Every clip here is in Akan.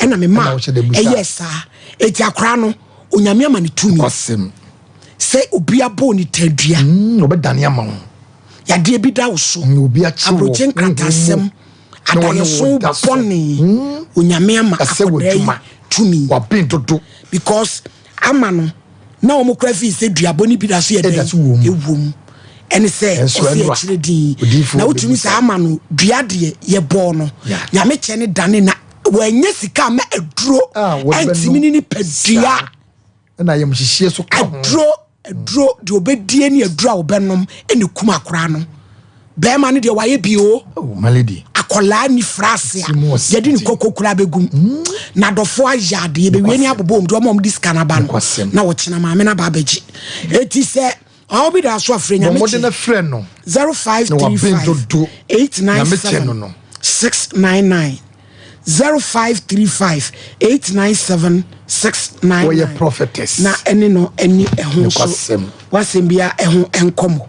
na me ma yes eti akra no onyame ama ne tumi kwasem se obi abo ni tadua obedane ama wo ya de bi da wo so obi achi wo abrochen kratasem adaye so boni onyame ama akoda tumi wa pintoto because ama no na o mo kra fi se duabo ni bi da so ye den ewum ene se o se chire din na utumi sa ama no duade ye bo no nyame che ne dane na wanye sika ma aduro entimi ni padua na yem hihie so ka aduro de obedie ni aduro a obenom ene kuma akora no be ma ne de waye bio malady akola ni frase a yedi ni kokokura begum na dofo ajade ye be wie ni abobom de omom diskana ba no na wo chena ma me na ba baji eti se I'll be there so afraid. No more than a friend, no 0535 897 699 0535 897 699. Where your prophetess na any no any ehunso wasembia ehun enkomo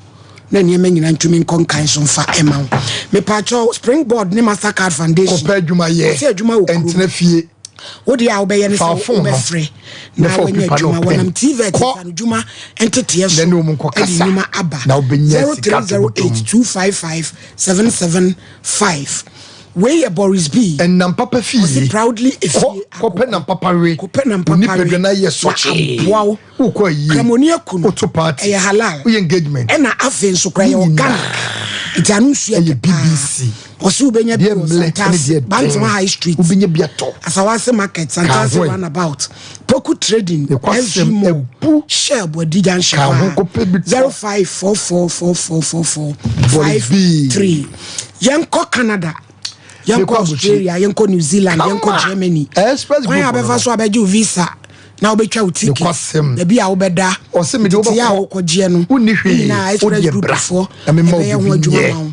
na niema nyina ntumi nkonkan so mfa ema me pacho springboard ne mastercard foundation ko pa adwuma ye se adwuma wo entena fie wodi a obeye ne so free na wanya adwuma wonam TV tan adwuma entete so adwuma aba 0308255775 where Boris B and nam papa fie proudly if ko pe nam papa we ni pedwana ye soche wow uko yi kramonia kuno auto party e halal we engagement e na afen so kra ye organic itanusu ye BBC osu benya bi Bantam High Street ubenya biato Asawase Market Santas Runabout Poku Trading FG Share Bodijan Shawa 05444445 Yanko Canada Yanko Australia Yanko New Zealand Yanko Germany when you have so abeju visa na obetwa utiki da bia obeda o se me de okogie no na express group for e be ho adwuma ma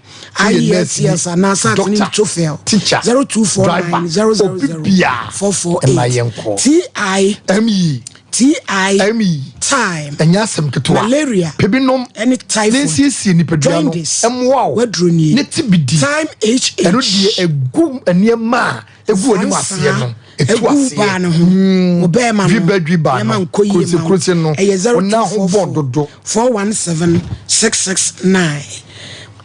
IES na sat ni chauffeur 0249000448 TIME time enyasem ketwa malaria pebinom any typhoid nsi ni pedua no emwa wadroni ne tibidi time HH eno die egum eniema egu oni asie no etu asie no obe ma no vibadwiba no kurse no ona ho bododo 417669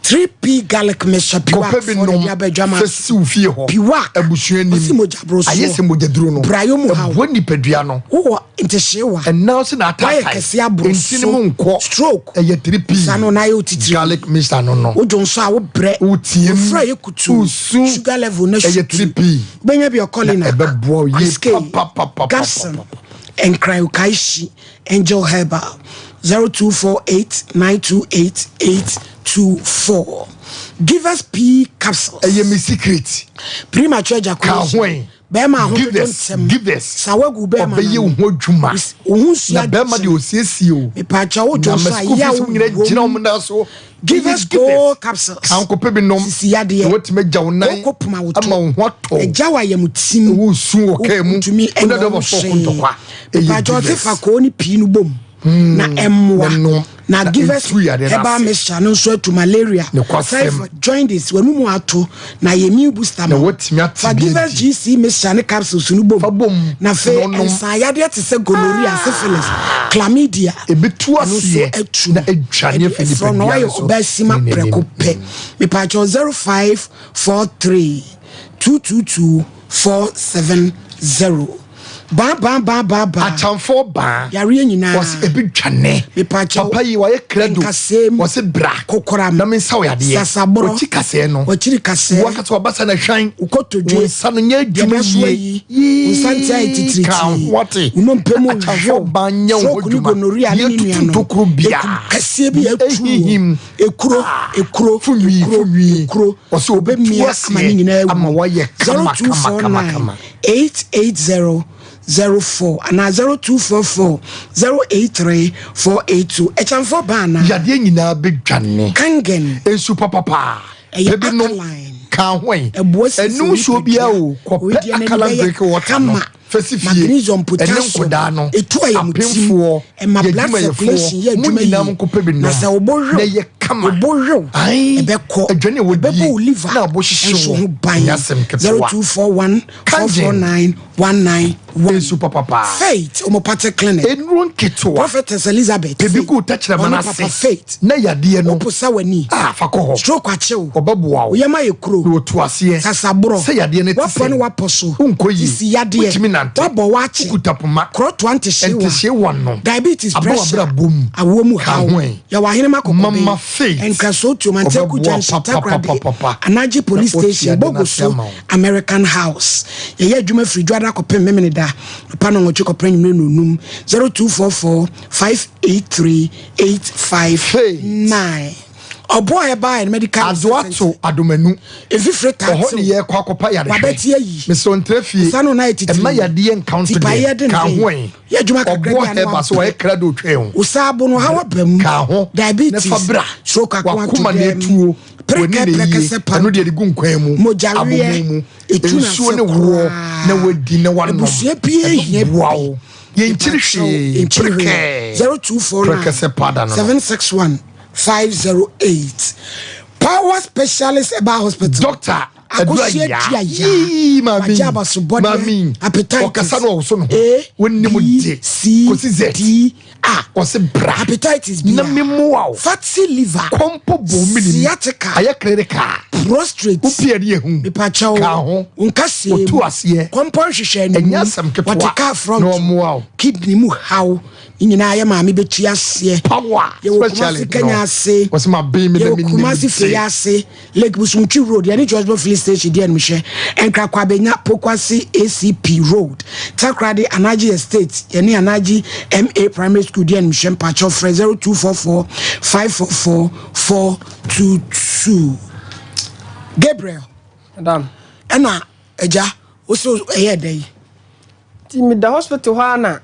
3P garlic mesha piwa for the abedjama fesi ufie ho piwa abusuani ayese mojaduro no brayo mu ha woni pedua no wo intehyewa and now se na attack ntini mu nko stroke eye 3P sano na yo titiri garlic mesha no ojo nso a wo bre utiem fra ye kutu sugar level na eye 3P benya bi okolina ebebo ye papa and cryokaishi angel herbal 0248928824 give us P capsules eye me secret premature ejaculation bema ho give us sawagu bema obeye ho dwuma ohunsia bema de osiesie o me pacha wo jo so aya wo gina o mna so give us Go capsules kan ko pe bi nom wotime jaw nan ama wo to ejawa yamutim wo su o kai mu ona do bo so kontokwa pacha te fa ko ni pi nu bom na emwa na give us eba mixture no so to malaria join this when mu ato na yemi booster na wotimi ati give us GC mixture ne capsules no bom na fe ensan yade te se gonorrhea syphilis chlamydia ebetu asie na edwane fe from no yo obasima prekope me pa 0543 222 470 ba achamfo ba yare nyina was ebitwane papa yi wa ye credo was bra kokora na me nsa wo yade o chikase no o chirikase wakati obasa na hwan ukotodwe nsa no nya adwuma yi nsantia ititiri kan wote uno mpemu achamfo ba nya wo adwuma gonorrhea ni nuano tokro bia kase bi atu ekuro funwi oso obemia amani nyina ama wa ye kama 880 04 and 0244 083 482 echamfo bana yade nyina bedwane kangen ensu papa ebi no kan hwen enu so bia o kope akala break water no fesifie magnesium potassium etu ayamufo e ma blood circulation ye adwuma yi na se obohwe kama obohwe ebeko adwane wodi liver na obohye ban 0241 449 191 super papa Faith omopate clinic enron ketwa Prophetess Elizabeth bebiku tachira manase Faith na yade no oposa wani fakọ stroke achew obeboa wo oyema yekro no to ase sasabro se yade ne tise no waposo unkoyi si yade wabo wachi kutapoma kro 20 no diabetes pressure bom awomu hawo ya wahene makokobe mama Faith enkraso to manteku junction takrade anaji police station bogoso American House ye adwuma free dwada kopem memene da pa no ngochi kopem nunum 0244 583 859 obo he buy medical azoato adomanu efifre tax ho ne ye kwa kopa yade wabeti yi meso ntrafie sano na etiti ema yade encounter ka ho en ye adwuma kakra he ba so ye krado twe ho usabo no hawa bam ka ho diabetes ne fabra stroke akwa na tuo anu de gu nkwan mu mojawe etusuo ne wo na wadi na wano busie pie wow ye nchirihwe 0249 761 508 Power Specialist about hospital doctor mami appetite okasa no so no wonni mu de kosi z wose bra hepatitis na memoa fatty liver kompo bo mini sciatica ayakreka prostrate upiade ehu bipacha ka ho unkase otu ase kompo hwehwe ni enyasam ketwa watika front no moa kidney mu how nyina ya maami betu ase power especially Kenya ase wose ma be me mi kumasi fe ase Lake Busumchi road ya ni George Field station dia nhwe enkra kwa benya Pokwasi ACP road Takrade Anaji estate ya ni Anaji MA primary school dia nhwe mpacho 0244 544 422 Gabriel madam ena eja oso eyedey ti mi da hospital ha na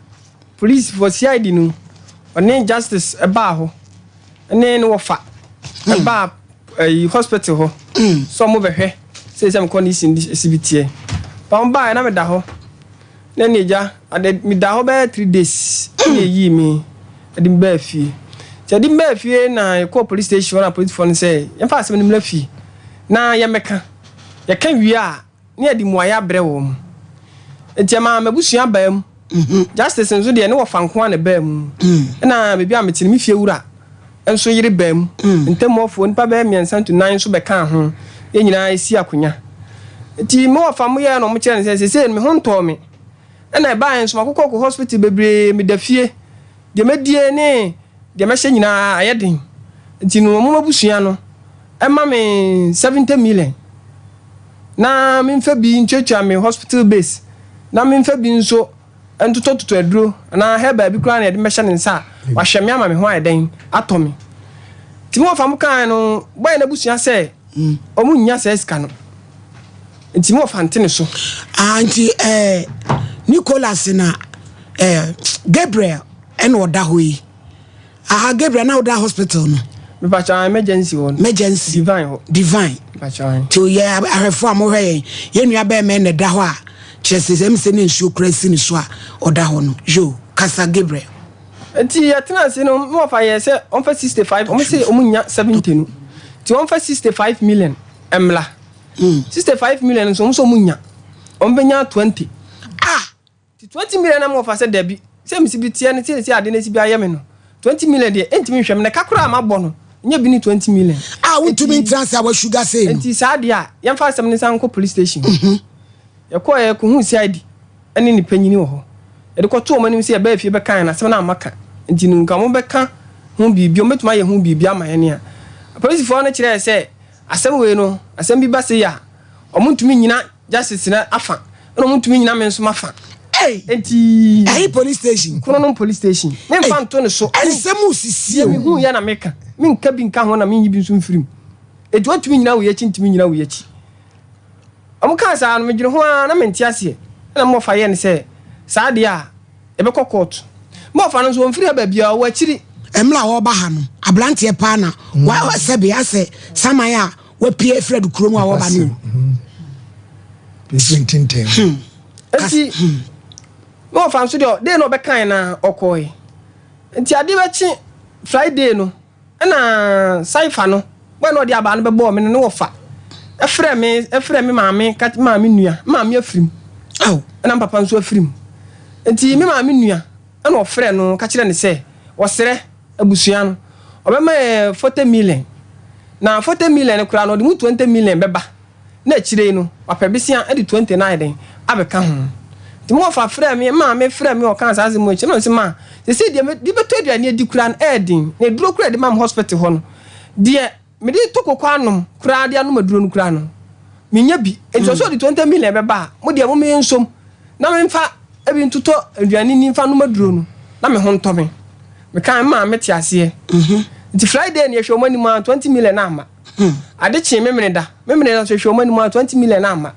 police for CID no one justice eba ho ene no wofa eba hospital ho so mo behwe say some condition sibitie pa mba na me da ho na neja ade mi da ho be 3 days na yi mi ade mba fie ti ade mba fie na ko police station na police phone say ya fa asem ni mla fie na ya meka ya kan wi a na ade mu aya bre wo mu entiama mabusua ba mu justice nso de ne wo fanko na ba mu na bebi a metini mi fie wura enso yire ba mu ntemofo npa ba miensan to 9 so be kan ho ye nyina esi akonya ti mo fa mo ye no mo kire ne se me ho nto me na ba enso makokọ ko hospital bebre me da fie de medie ne de me hye nyina ayeden ti no mo mabusua no ema me 70 million na me mfa bi nchecha me hospital base na me mfa bi nso entototo aduro na heba bi kura na de me hye ne nsa wa hwe me ama me ho ayeden atomi ti mo fa mo kan no boy na busua se omu nya se ska no nti mo fa ntene so anti Nicholas na Gabriel en oda hoyi Gabriel na oda hospital no me pa cha emergency one emergency divine pa cha to ye ahefo amohwe ye nua ba me na da ho a chesem se ne nsuo krasi ni so a oda ho no jo kasa Gabriel nti ya tena se no mo fa ye se on fa 65 on se omu nya 70 no ti on fa 65 million emla 65 million so mo nya on be nya 20 ti 20 million na mo fa se dabi se mi si bi tie ne ti ade ne si bi ayeme no 20 million de enti mi hwem ne kakura ma bo no nya bi ni 20 million wutumi transfer wa sugar say enti sa de a yem fa asem ne san ko police station ye ko ye ko hu CID ene ni panyini wo ho e de ko to o manim se ye ba fie be kan na asem na amaka enti nu nka mo be kan hu bibi o metuma ye hu bibi amane a police for na kire se asem we no asem bi ba se ya o muntumi nyina justice na afa no muntumi nyina me nso mafa enti police station kono no police station me mfa nto ne so ensem usisi me hu ya na meka me nka bi nka ho na me nyibi nso mfirim eti watumi nyina wo yachi ntimi nyina wo yachi amuka sa no me gire ho a na menti ase na mo fa ye ne se sa de a e be court mo fa no so mfiri ba bia wo akiri emla wo ba ha no ablante pa na wa sebe ase samaya wa pie Fred Kurom a wo ba no enti mo fa so de no be kan na okoy enti ade be chi Friday no na saifa no when no dey aba no be bo me no wo fa efre me maame ka maame nua maame afrim aw na papa nso afrim enti me maame nua na ofre no ka kire ne se wo sere abusua no obema 40 million na 40 million no kura no de 20 million beba na kire no papa bisia e de 29 den abeka ho ti mo fa frɛ me maame frɛ me o kan sa azimo chi no se ma se de beto aduane adi kura no edin na duro kura de mam hospital ho no de me de to kokɔ anom kura de anom aduro no kura no menya bi enti so de 20 million beba mo de mo me nsom na me mfa ebi ntuto aduane ni mfa no maduro no na me ho ntɔ me kan maame te ase nti Friday na yɛhwɛ omani mu 20 million na ama ade kye memene da so hwɛ omani mu 20 million na ama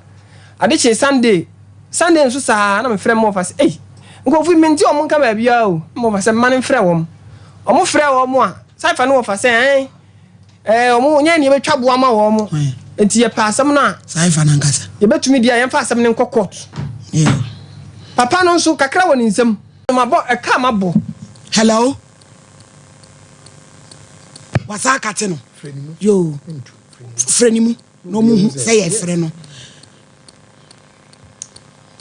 ade kye Sunday nso saa na me frɛ mo fa se nkofu menti o mo nka ba bia o mo fa se mane frɛ wom o mo frɛ wom a saifa no fa se o mo nya ne betwa boa ma wom enti ye pa asɛm na saifa na nkasa ye betumi dia ye fa asɛm ne nkɔ court papa no nso kakra wɔ ne nsɛm mabɔ ɛka mabɔ hello wasa kate no yo frenimu no mu say ye frɛ no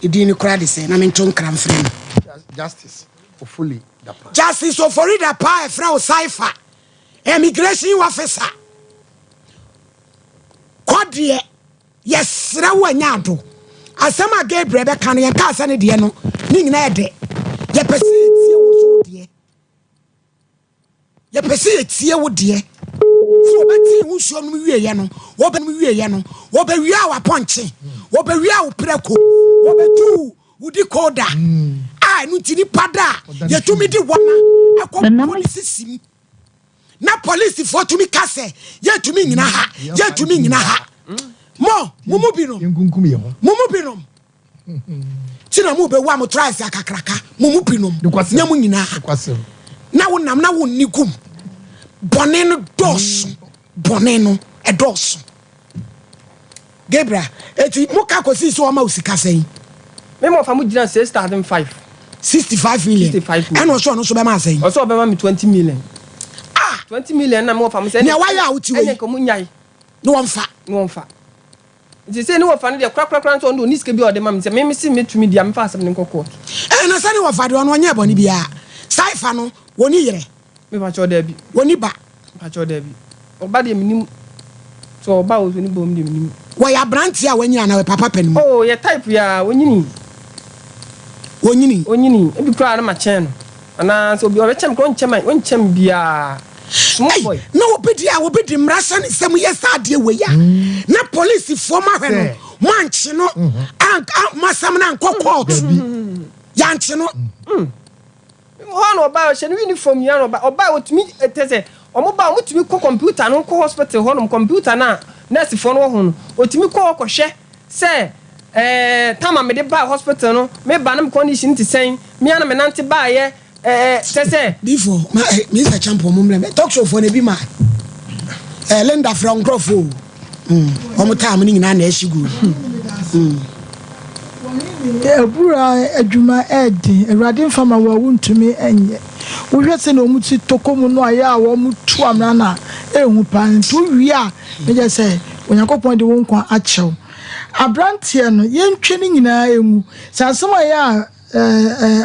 idini kura de say na me nton kram frɛ no justice ofuli dapa justice ofuli dapa e frɛ o saifa immigration officer kodie yesra wanya do asema Gabriel be kan ye ka asa ne de no ni nyina ede ye pese tie wo so de ye pese tie wo de so beti wo so no wie ye no wo be no wie ye no wo be wie awa ponche wo be wie awo preko wo be tu udi koda no tini pada ye tumi di wona akọ police sim na police for tumi kase ye tumi nyina ha mo mumu binom yenkunkum ye ho mumu binom tina mu be wa mo tries akakraka mumu binom nyamu nyina ha na wonam na wonni gum bone no dos bone no e dos Gabriel eti muka kosi so ma usika sen me mo fa mu gina 65 million and also no so be ma sen also be ma me 20 million 20 million na mo fa mu sen ne wa ya wuti we ene ko mu nyai no wonfa nti se ni wo fa no de krakrakra nso ndo niske bi o de ma me se me si metumi dia me fa asem ne kokot na se ni wo fa de ono nya boni bia saifa no woni yere me fa cho da bi woni ba fa cho da bi oba de minim so oba wo ni bom de minim wo ya branti a wanya na we papa panim oh ye type ya wonyini ebi kra na ma chen no ana so bi o be chem ko onchem bia small boy no obedi mrasa ne sem yes ade we ya na police for ma hwe no manchi no masam na nkɔ court ya nchi no ho no ba she no uniform ya no ba oba otumi etese omo ba omutumi kɔ computer no kɔ hospital ho no computer na nurse for no ho no otumi kɔ hwɛ se tama me de ba hospital no me ba na condition ti sen me ana me nante ba ye say before Mr. Champo mumle talk show for ne bi ma Linda from Grofo omo time ni nyina na ehyigu ebura adwuma edi awrade mfama wa wuntumi enye wo hwese na omuti tokomu no aya a wo mutu amra na ehu pan to wi a me je say onyankopon de wo nkwa achew abrantie no yentwe ni nyina emu sasema ya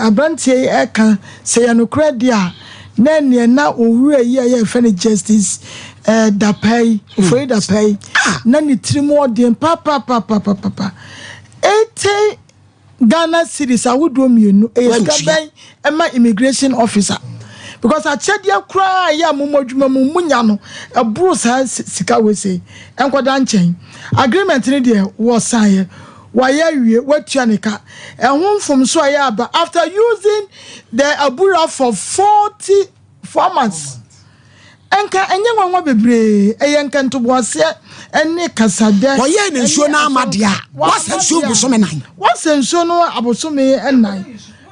abrantie eka se ya no kredi a na ne na owura yi ya fene justice dapai for dapai na ni trimo de papa ete Ghana cities awudo mienu eskaban ema immigration officer because a chedia kra ya momodwuma munya no eburu sa sika wese enkoda nchen agreement ni de wo sign waya wie watuanika ehunfom so ya aba after using the abura for 44 months enka enye nwanwa bebre eyenka ntoboase ene kasade oye ne nsuo na amade a wasa nsuo busome nan wasa nsuo no abosome enan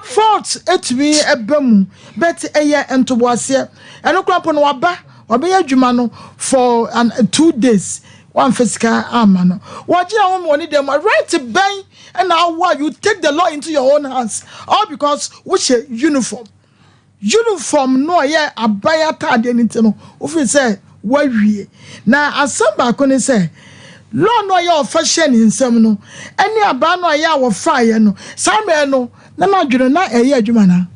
fault etumi ebamu bet eye ntoboase eno krapo no waba obeya adwuma no for 2 days one physical amano wajina wo mo ni dem right ban and now you take the law into your own hands all because which uniform uniform no ye abaya tade nti no ofi say wawie na asamba ko ne say law no ye ofashion nsem no ene aba no ye awofa ye no sambe no na madwene na eye adwuma na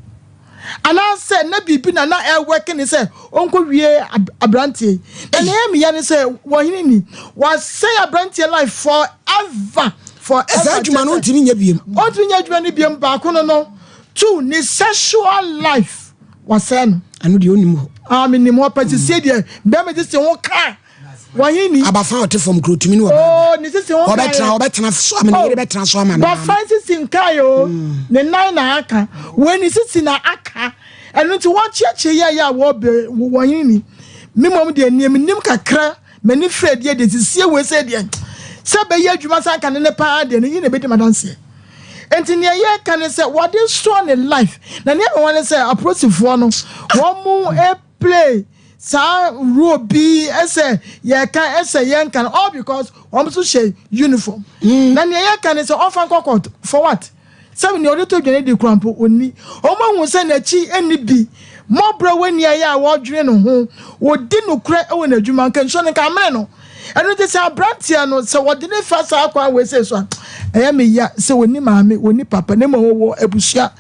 ana say na bibi na e work ni say onko wie abrantie na me ye ni say wohini ni was say abrantie life forever esa adwuma no ntimi nya biem o ntimi nya adwuma ni biem ba ko no two ni sexual life was say anu de onimu ni mo pati say de be me dey say won ka wohini abafa ote from grotumi ni ni say won ka obetena so amene yere betena so amana ba fancy sinka yo ne nine na aka when sisi na aka enu nti wo cheche ya wo be wohini mimom de nim kakra mani fred de sisi we say de sebe ye adwuma san kan ne pa de ne yine be de madanse enti ne ye kan say what is strong in life na ne wan say approachfo no wo mu play sa robi ese ye kan ese ye kan all because wo so share uniform na ne ye kan say ofan kokot for what sebe ne odo to dwene de krampo oni o ma hu say na chi eni bi mo bro weni ya wo dwene no ho wo di no kra e wo na adwuma kan so ne kan no enu te say abrantia no se wo de ne fa sa akwa we say so me ya se woni maame woni papa ne mo wo abusia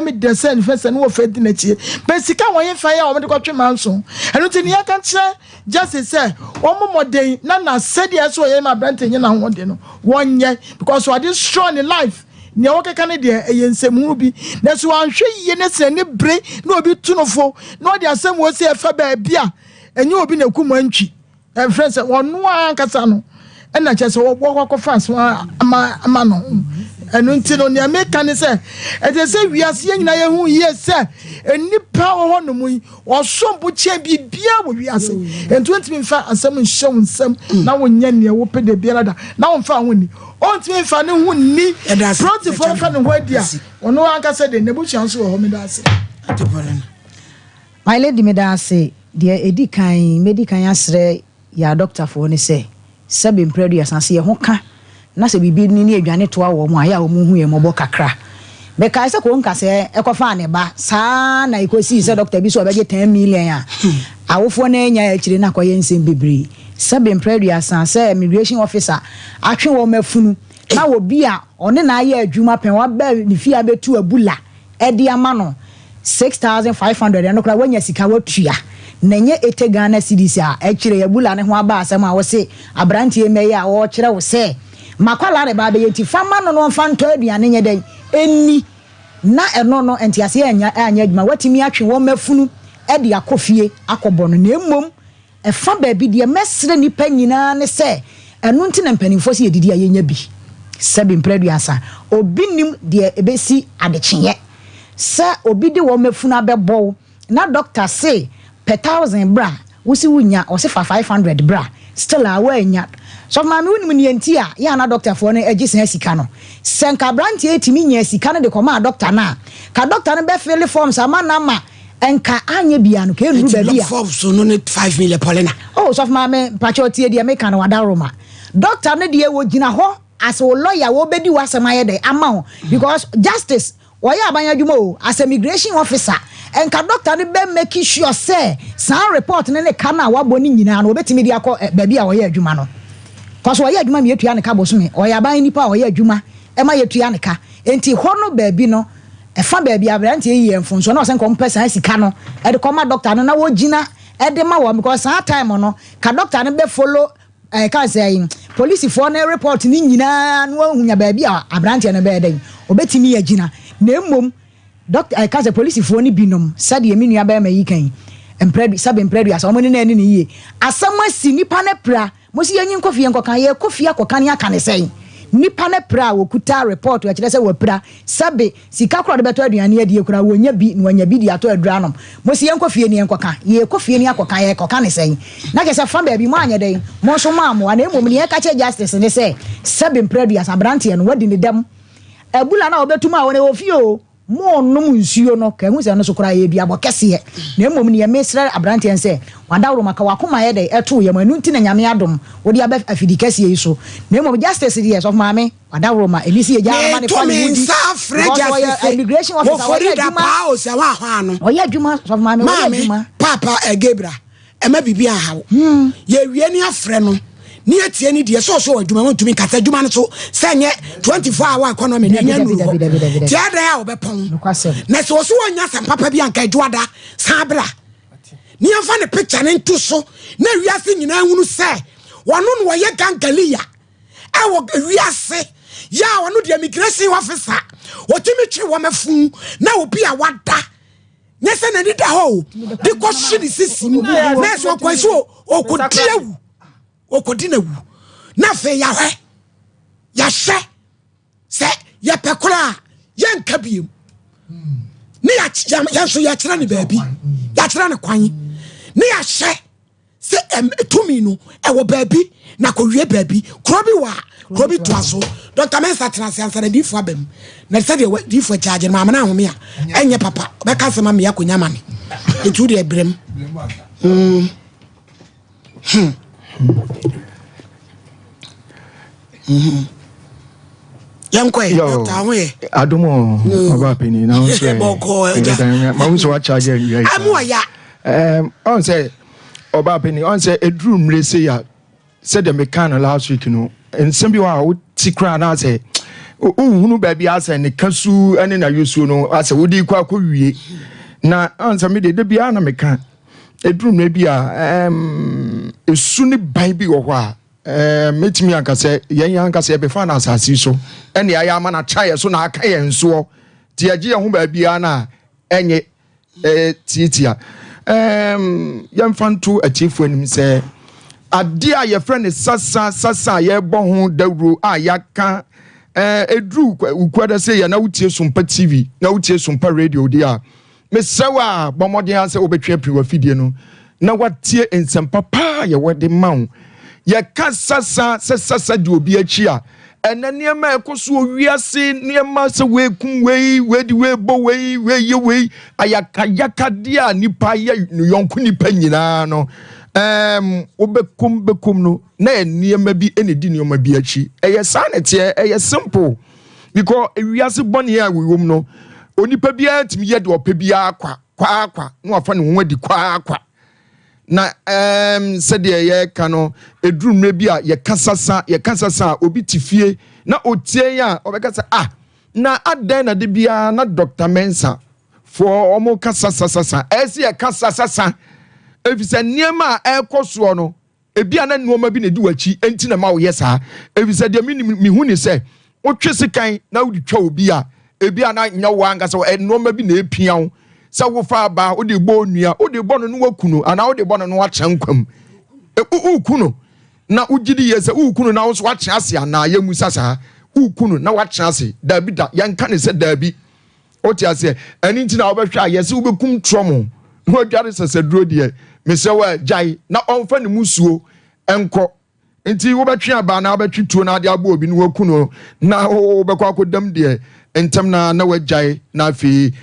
me de se ne fa se ne wo fa di na chie be sika won ye fa ya o me de kwatwe manso enu te ne ya kan kire just say o mo moden na se de so ye ma abrantia nye na ho de no wonye because what is strong in life ne wo keka ne de eyensemu bi na so anhwe ye ne se ne bre na obi tunofo na o de asem wo se fa ba bia enye obi na kumu antwi friends wonu ankasa no na chese wo kwakwa so ama no enu nti no ne meka ne se e de se wiase ye nyina ye hu ye se enipa wo hono mu wo sombo che bibia wo wiase entu ntimi mfa asem nhyew nsem na wo nya ne wo pede bia da na wo mfa ho ni o ntimi mfa ne hu ni proti for fa ne ho dia wonu ankasa de ne bu chance wo ho me da se my lady me da se de edikan medikan asre ya doctor for ne say sebe mpredu ya sanse ye ho ka na se bibi ni adwane to awo mu aya wo mu hu ye mobo kakra be kai se ko nka se ekofa ne ba saa na ikosi se doctor bi so obeje 10 million ya awofo na enya akire na koye nsem bebri sebe mpredu ya sanse immigration officer atwe wo mafunu na wo bia one na aya adwuma pen wa ba ni fia betu abula edi ama no 6500 ya no kra wanya sika watua nenye ete Ghana cedis a ekire yabula ne ho aba asem a wo se abrantie meye a wo kire wo se makwala re ba be yenti fama no no mfa nto aduane nye den eni na eno no entiase anya adwuma watimi atwe wo mafunu e de akofie akobono na emmom e fa ba bi de mesre nipa nyina ne se enu nti na mpanimfo se yedidi ayenya bi sebi mpredu asa obi nim de ebesi adekye se obi de wo mafunu abebo na doctor say per 1000 bra wusi wunya o se fa 500 bra still awanya so ma me woni ni enti a ya na doctor for no agisen sika no senka branti etimi nya sika no de koma doctor na ka doctor no be fill forms ama na ma enka anya bia no ka enuru ba bia forms so no need 5 million polena oh so ma me pachotie de me kan wada roma doctor no de wo gina ho as a lawyer wo bedi wasema ye de ama ho because justice oya abanya dwuma o as immigration officer enka doctor ne be make sure say san report ne kana wabo ni nyina no obetimi dia ko baby a oya adwuma no cause oya adwuma me yetua ne ka boso me oya aban nipa oya adwuma e ma yetua ne ka enti ho no baby no e fa baby abranti eyi enfonso na o se nko mpesa sika no e de koma doctor no na wo gina e de ma wo because that time no ka doctor ne be follow can say police for na report ni nyina no ahunya baby a abranti ne be den obetimi ya gina na emmom doctor can say police for ni binom said ye menua ba ma yi kan empredu sabe empredu asa omoni na ni ye asama si nipa ne pra mo si yanyin kofie nkokan ye kofie akokan ya kan sen nipa ne pra wo kuta report wa kire se wo pra sabe sika kro de beto aduane ye de kura wonya bi no wonya bi di ato aduanom mo si yankofie ni nkokan ye kofie ni akokan ye kokan sen na ke se fa ba bi mo anya den mo so ma mo na emom ni ye ka che justice ne se sabe empredu asa brante no wadi ni dem ebula na obetuma wona ofie o mo nom nsuo no ka hu se no so kora ye bia bo kese na emom ne ye mesra abrante en se wadawro maka wakoma ye de eto ye manu nti na nyame adom wo de aba afidi kese yi so na emom justice yes of maame wadawro ma elisi ye jara ma ne fa ne wudi immigration officer wo ye adwuma o se wa hwa no wo ye adwuma of maame wo ye adwuma papa Gebra ema bibia hawo ye wie ni afre no ni etie ni de so adwuma won tumi kata adwuma no so senye 24 hour economy ni nya nu ti ada ya obepon na so so wonya sam papa bi anka adwada sabra ni afa ne picture ne nto so na wiase nyina hunu se wono no wo ye gangalia e wo wiase ya wono de immigration officer wotumi twi wo mafun na obi a wada nyese na ni da ho di ko shiri sisim na so kwaso okodiawu okodinawu na fe ya hwe ya hye se ya pekora ya nkabiem ni ya so ya kira ne baabi ya kira ne kwan ni ya hye se tumi no e wo baabi na ko wie baabi kro bi to aso Dr. Mensa transiansa na difo abam na se de difo charge ma na home a enye papa be ka se ma me yakonya mane etu de ebrem Yankwe Dr. Ahoye Adumo Oba Penny na so ma wo so charge you amoya on say Oba Penny on say edru mre say ya said the mechanic last week no nsem bi wa wo tikra na say ohunu ba bi asa ne kasu ene na yusu no asa wodi kwa wie na on say me de bia na meka edru mre bi a esu ne ban bi wo ho a metimi anka say yen anka say be fa na asasi so ene ya ama na chaye so na aka yen so ti age ye ho ba bia na enye titia yemfanto achifu anim say ade a ye friend sasa ye bo ho dawro a yaka edru ukwada say ya na wutie Sompa TV na wutie Sompa radio dia mesewa bomodin ase obetwe priwa fidie no na watie ensempa pa ye wede mawo ye ka sasa di obi achi a enane ma ekoso owiase niema se wekum we di we bo we ye ayaka dia nipa ye yonko nipa nyina no obekum no na niema bi enedi nioma bi achi eye sanete eye simple because ewiase bone ya wewom no onipa bia timi ye de opa bia kwa no afa ne ho adi kwa na said ye kano edru mre bia ye kasasa obi tifie na otie ya obekasa na adan na de bia na Dr. Mensa for omo kasasa esi ye kasasa efise niema ekoso no ebia na nuoma bi na di wachi enti na ma wo yesa efise de mi hu ni se wotwe kan na wodi twa obi a ebia na nya wo anga so nuoma bi na epian sa wo fa ba wo de bo nua wo de bo no wakunu ana wo de bo no akyankwam ukunu na ugidi yesa ukunu na wo so akyan ase ana yamu sasa ukunu na wakyan ase dabi da yanka ne se dabi oti ase ani nti na wo behwa yesa wo bekum tromo no adware sasa duro de mesewa jai na onfa ne musuo enko nti wo betwe aba na wo betwe tuo na ade abo obi no wakunu na wo bekwa akodam de entam na wajai na afi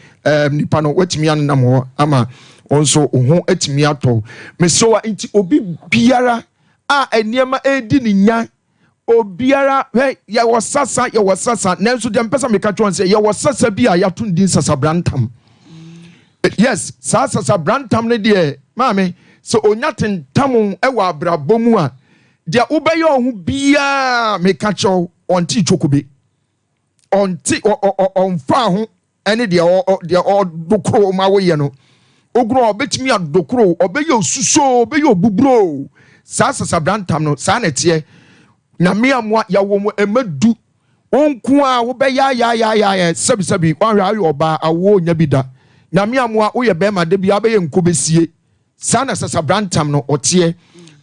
nipa no watimi anam ho ama onso ho atimi ato mesoa nti obi biara a eniema edi ni nya obiara ya wasasa nanso de mpesa meka twon se ya wasasa bi a yato din sasa brantam yes sasa brantam ne de maame so onyatentam ewa abrabomu a de ubeyo ho bia meka cho onti chokobe onti onfa ho ene de dokro ma wo ye no ogro obetimi adokro obeye osuso obeye obubro sasa brantam no sa na tie na me amwa ya wo mo emadu onku a wo be ya sabi wanhwa ayo oba awo nya bida na me amwa wo ye be ma de bia be ye nkobesie sa na sasa brantam no otie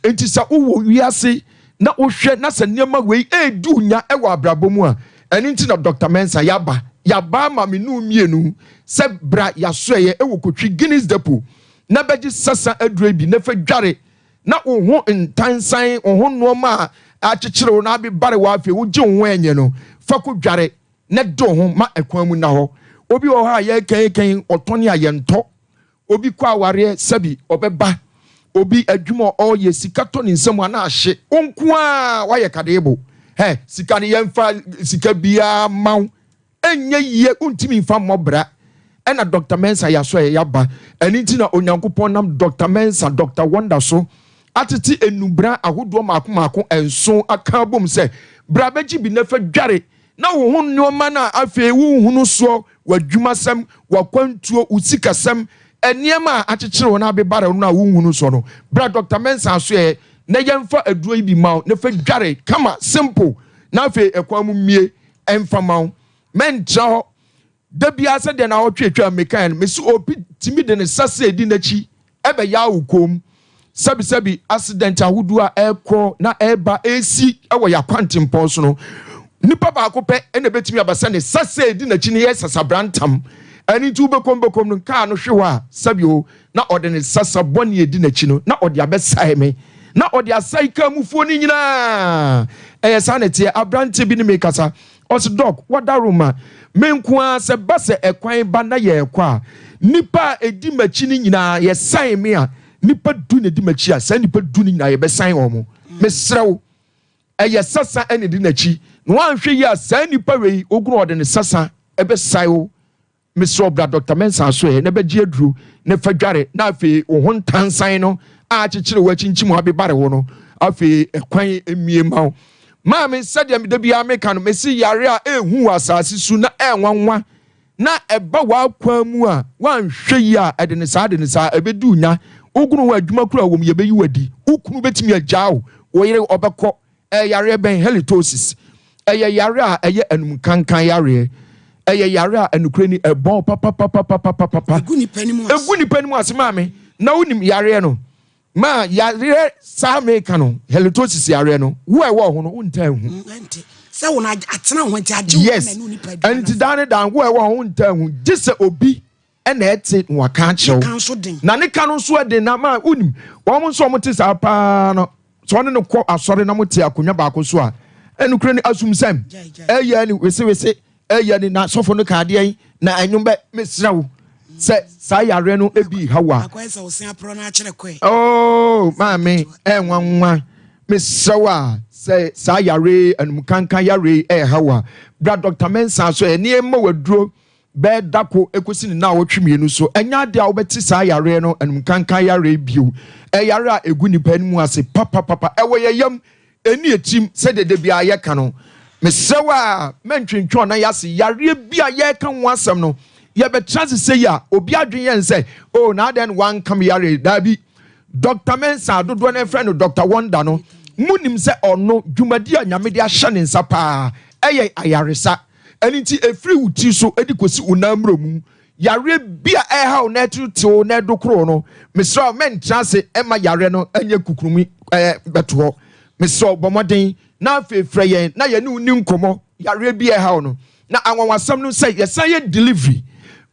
enti sa wo wiase na wo hwe na sa niema wei edu nya ewa abrabomu a eni nti na Dr. Mensa yaba ma menu mienu se bra yasoye ewo kotwi Guinness depo na beji sasa adure bi na fa dware na wo ntansan wo noma a chechire na abi bare wa afi wo je wo enye no fa ko dware na do ho ma ekwan mu na ho obi o ha ye kan otoni ayento obi kwa aware sabi obeba obi adwuma o ye sika to ni nsam ana ahye onko a wa ye kadebo he sika ne yemfa sika bia maw enye ye untimi mfa mobra ena Dr. Mensa yaso yaba eni nti na onyankopon nam Dr. Mensa Dr. Wonder so atete enubra ahodo maako enso aka bom se bra beji bi nefa dware na wo hu nneoma na afi wu hunu so wadwumasem wakwantuo usikasem eniema akyekere wona abebare no na wo hunu so no bra Dr. Mensa so na yemfa aduro bi maw nefa dware kama simple na afi ekwamu mie emfa maw mentra da bia se de na otwetwa mekan mesi opi timi de ne sase edi nachi ebe ya ukom sabi accident ahodo a ekro na eba esi ewo ya kwantimpo so no nipa ba akopɛ ene betimi abasa ne sase edi nachi ne yesasa brantam ani tu bekom no ka no hwewa sabio na ode ne sasa boni edi nachi no na ode abɛsae me na ode asai ka mufuo ni nyina sanete abrante bi ne mekasa os dog wadaruma menkwa se base ekwan ba na ye ekwa nipa edi machi ni nyina ye san me a nipa du ne di machi a san nipa du ni nyina ye be san omo mesrew eye sasa ene di nachi no anhwe ya san nipa wei ogunu ode ne sasa ebe sai o mesrew bra Dr. Mensa so e na be gi aduru ne fadware na afi o ho ntansan no a kyekere wa kyinkyim abebare wo no afi ekwan emie mawo Mami sadia mi debi ameka no mesi yare a ehu asase su na enwanwa na eba wa kwamu a wanhwe yi a ede ne saa ebedu nya ogunu wa adwuma kura wo yebeyi wadi ukunu betimi agyawo wo yire obekọ yare ben halitosis yare a enum kankan yare yare a enukre ni ebon papa eguni panimu asema me na wonim yare no ma yare sa meka no halitosis yare no wo ho no unta hu se wona atena ho nti agye yes and dan wo ho unta hu gise obi na ete waka chew na ne ka no so de na ma unim wo mo so mo te sa pa no so ne ko asore na mo te akonya ba ko so a enukre ni asumsam eya ni wese eya ni na sofo no ka de na anyum be mesrawo se sa yare no ebi hawa akwese osia pro na akere kwe oh mami enwanwa mesrawa se sa yare anum kankan yare hawa bra Dr. Mensa so eni ema waduro be dako ekosi ni na wotwemienu so enya de a wobeti sa yare no anum kankan yare bio yare a egu nipa nimu ase papa ewo yeyam eni etim se de bia ye ka no mesrawa mentwentwon na yase yare bia ye ka ho asem no ye be chance say ya obi adwen yen say oh na then one come yare dabi Dr. Mensa dodo na friend Dr. Wonder no munim se ono dwumadi anyame de ahye ne nsa pa eye ayaresa aniti efri uti so edikosi unamro mu yare bia ha na tutu na dokoro no mesra men chance ema yare no anye kukurumi beto mesra bomoden na afefre yen na ye ne uni nkomo yare bia ha no na anwanwasam no say yesan ye delivery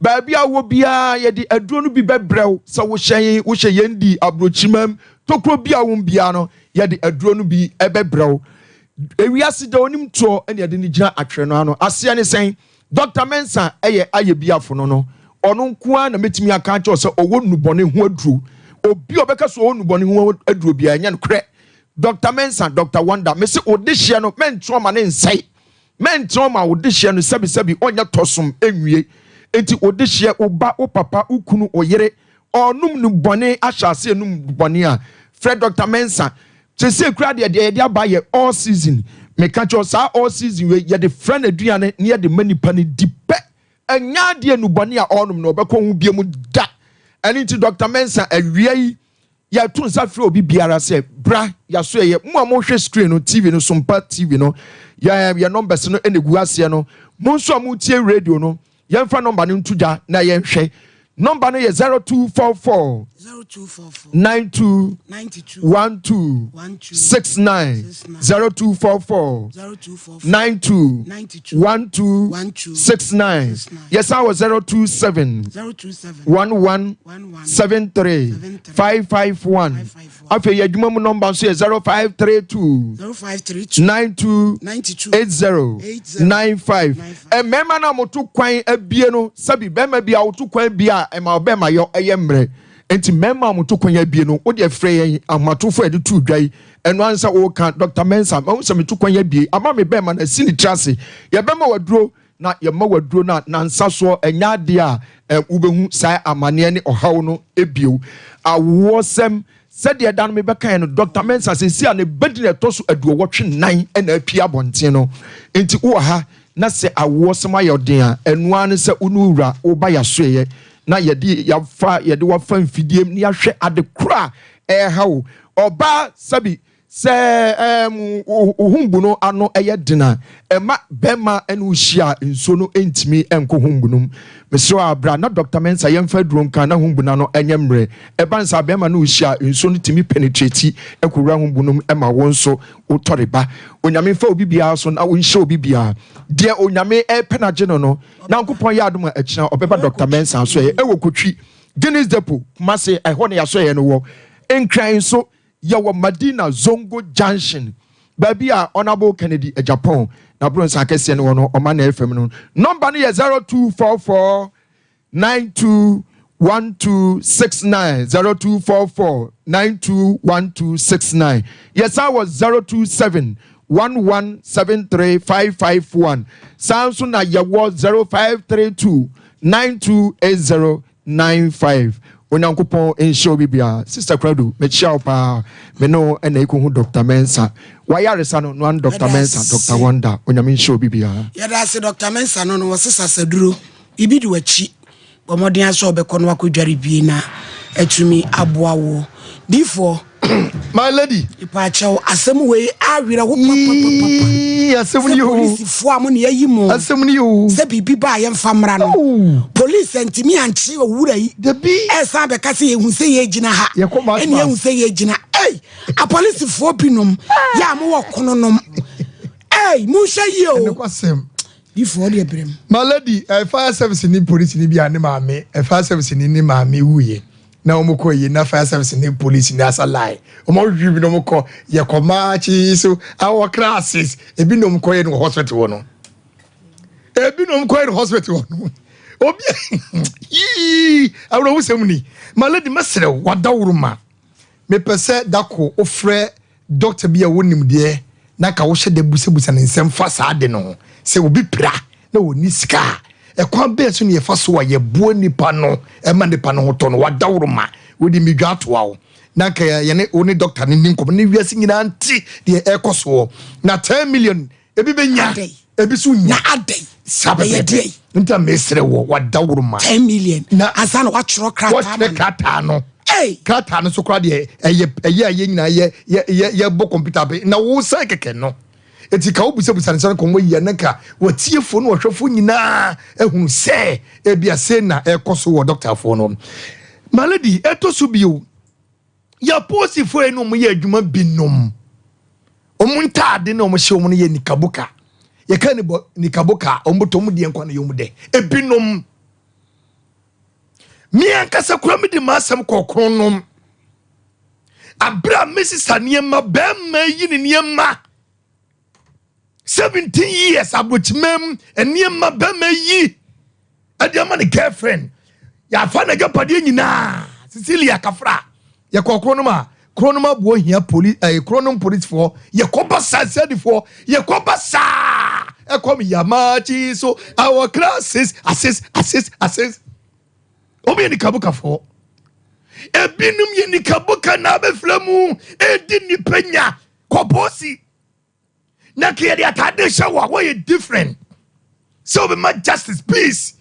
baabi awo bia ye di aduro no bi bebrew so wo hyen di abrochimam tokro bia wo bia no ye di aduro no bi ebebrew ewiase da onim to ene de ni gina atwe no ano ase ne sen Dr. Mensa aye biafo no ono nkoa na metimi aka cho se owo nubone ho aduro obi obeka so owo nubone ho aduro bia nya no kre Dr. Mensa Dr. Wonder me se odehye no mentro ma ne nsai mentro ma odehye no sebi onya tosom enwie enti odehye oba o papa ukunu oyere onum nubone ahase enum bone a Fred Dr. Mensa se kura de abaye all season me catch us all season we ye the friend aduane near the many pani dipe anya de enubone a onum no obekọ hu biemu da ani ti Dr. Mensa awia yi ya tun sa fre obi biara se bra ya so ye mo hwe screen no TV no Sompa TV no ya numbers no enegu ase no mo nso mo tie radio no ye mfa number no ntuja na ye hwe number no ye 0244 92 12 69 0244 92 12 69. Yes, I was 027 11 73 551. After your number say 0532 92 80 95. And member na motu kwan abieno sabi bema bia otu kwan bia e ma bema yo eyemre. Enti member motu kwan abieno wo de frɛ amatofo ede tu dwai eno ansa wo kan Dr. Mensa ma wo se metu kwan abie ama me bema na sini trase ye bema waduro na ye ma waduro na nansa so enya de a ubehu sai amane ne ohaw no ebio awosem said the dan me beka no Dr. Mensa se si ane bedine toso aduo wotwe nan na apia bonten no enti wo ha na se awosem ayoden a eno an se unura wo ba ya soye na yedi ya fa yedi wa fa mfidiem ni ahwe adekura hawo oba sabi se ohumbu no ano eye dina ema bema enu hia nso no entimi enko humbu no mesro abra na Dr. Mensa yemfa duro nka na humbu na no enyemre ebansa bema no hia nso no timi penetrate ekura humbu no ema wonso otoreba onyame fa obi bia so na wonhye obi bia de onyame penaje no na nkopon ya adom a kina obeba Dr. Mensa so ewo kotwi Guinness Depot kuma se eho ne ya so ye no wo enkran so yawo Madina Zongo Junction baby a Honorable Kennedy Japan na bro nsa kese ne wono oma na FM no number no 0244 921269 0244 921269. Yes, I was 027 1173551. Samsung na yawo 0532 928095. Onyankopon ensure bibia Sister Crado me chia pa me no na ekuhu Dr. Mensa wayaresa no no Dr. Mensa Dr. Wonder onyame ensure bibia ya da se Dr. Mensa no wo sesa saduro ibi di wachi bomoden aso obekọ no akodware bi na atumi aboawo before my lady ipacho asem we awira wo papa asem ni o police fo am ne yayi mo asem ni o se bibi ba ye mfa mra no police antimi anchi owura yi de bi esa be ka se ye hu se ye gina ha ene ye hu se ye gina a police fo binom ya mo wo kononom mu hye yi o ene kwasem before the brem my lady fire service ni police ni bia ne maame fire service ni maame wuye na omoko yi na fire service ni police ni asalai omo hwibi no moko ye komachi so our classes ebi no mko ye no hospital wono ebi no mko ye no hospital wono obi yi awro wusem ni my lady mesere wadawruma me pese dako ofre doctor bia wonim de na ka wo hye de busebusa ne nsem fa saade no se obi pra na woni sika ekwan be so ne yefa so wa ye buo nipa no e ma nipa no hoto no wadawroma wodi midwa to awo na ka ye ne oni doctor ne nkom ne wiase nyina nti de ekoso na 10 million ebi benya ebi so nya adai sabe de nta mesre wo wadawroma 10 million na asana wa chro krata no krata no so kra de eye nyina ye bo computer be na wo sa keke no eti ka obusebusa nsan ko moyi na ka watiefo no hwefo nyina ehunu se ebia se na ekoso wo doctor fo no malady etoso bio ya posifo enu mo ye adwuma binom omuntade na omhye omo ye nikaboka ye ka ni nikaboka ombotom de nkwa na yomude ebinom mi ankasa kura mi de masam kokronom abra mesisa niema bemma yi ni niema 17 years abochimem eniema bemma yi adiama ni girlfriend ya fa na gapade nyina Cecilia Kafra ye kokronoma kronoma bo hia police kronom police for ye kobasa said for ye kobasa e kom yamachi so our classes assist obi ni kabuka for ebinum ye ni kabuka na beflamu edi ni penya kobosi na kiyedi atade shawa we different so be my justice please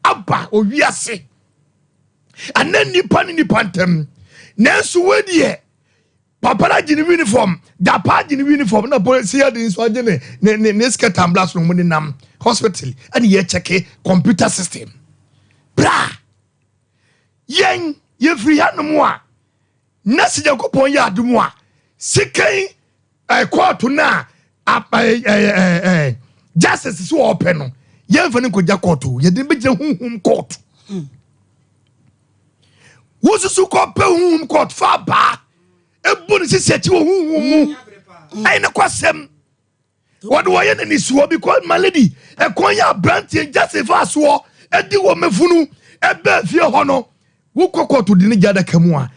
abba owiase anan nipa ni pantem nanso wedie papara gini uniform da pa gini uniform na police here dey so agene ne skirt and blast no mo nam hospital and ye check computer system bra yen ye free hanom a na se Yakopon ya adom a sikan court na justice so open no ye mfa ne koja court ye de be hunhum court wo susu ko pe hunhum court fa ba ebu ne sisi ti wo hunhum ai ne kwasem what do I any so because my lady e konya brand justice fa so e di wo mefunu e be fie ho no wo kokoto di ne jada kamu a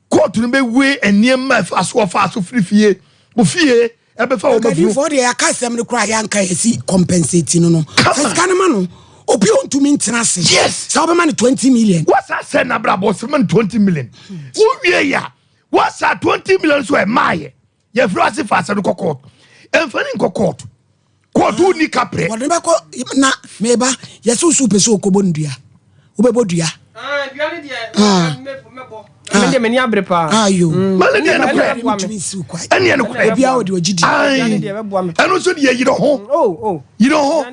court no be we enema fa so free fie wo fie e be fa wo mefunu for the akasem ne kra ya nka esi compensate no first kan ma no obi on to me ntenase yes so be man 20 million what's that say na bra boss man 20 million wo wie ya what's that 20 million so e maye ye frase fa se no court enfani court ni kapre wode be ko na meba yesusu pese okobo ndua obebo dua dua ne de mebo me de meni abre pa ayo male de na kwa ene ne kwa bia ode ogidi eno so de yiro ho yiro ho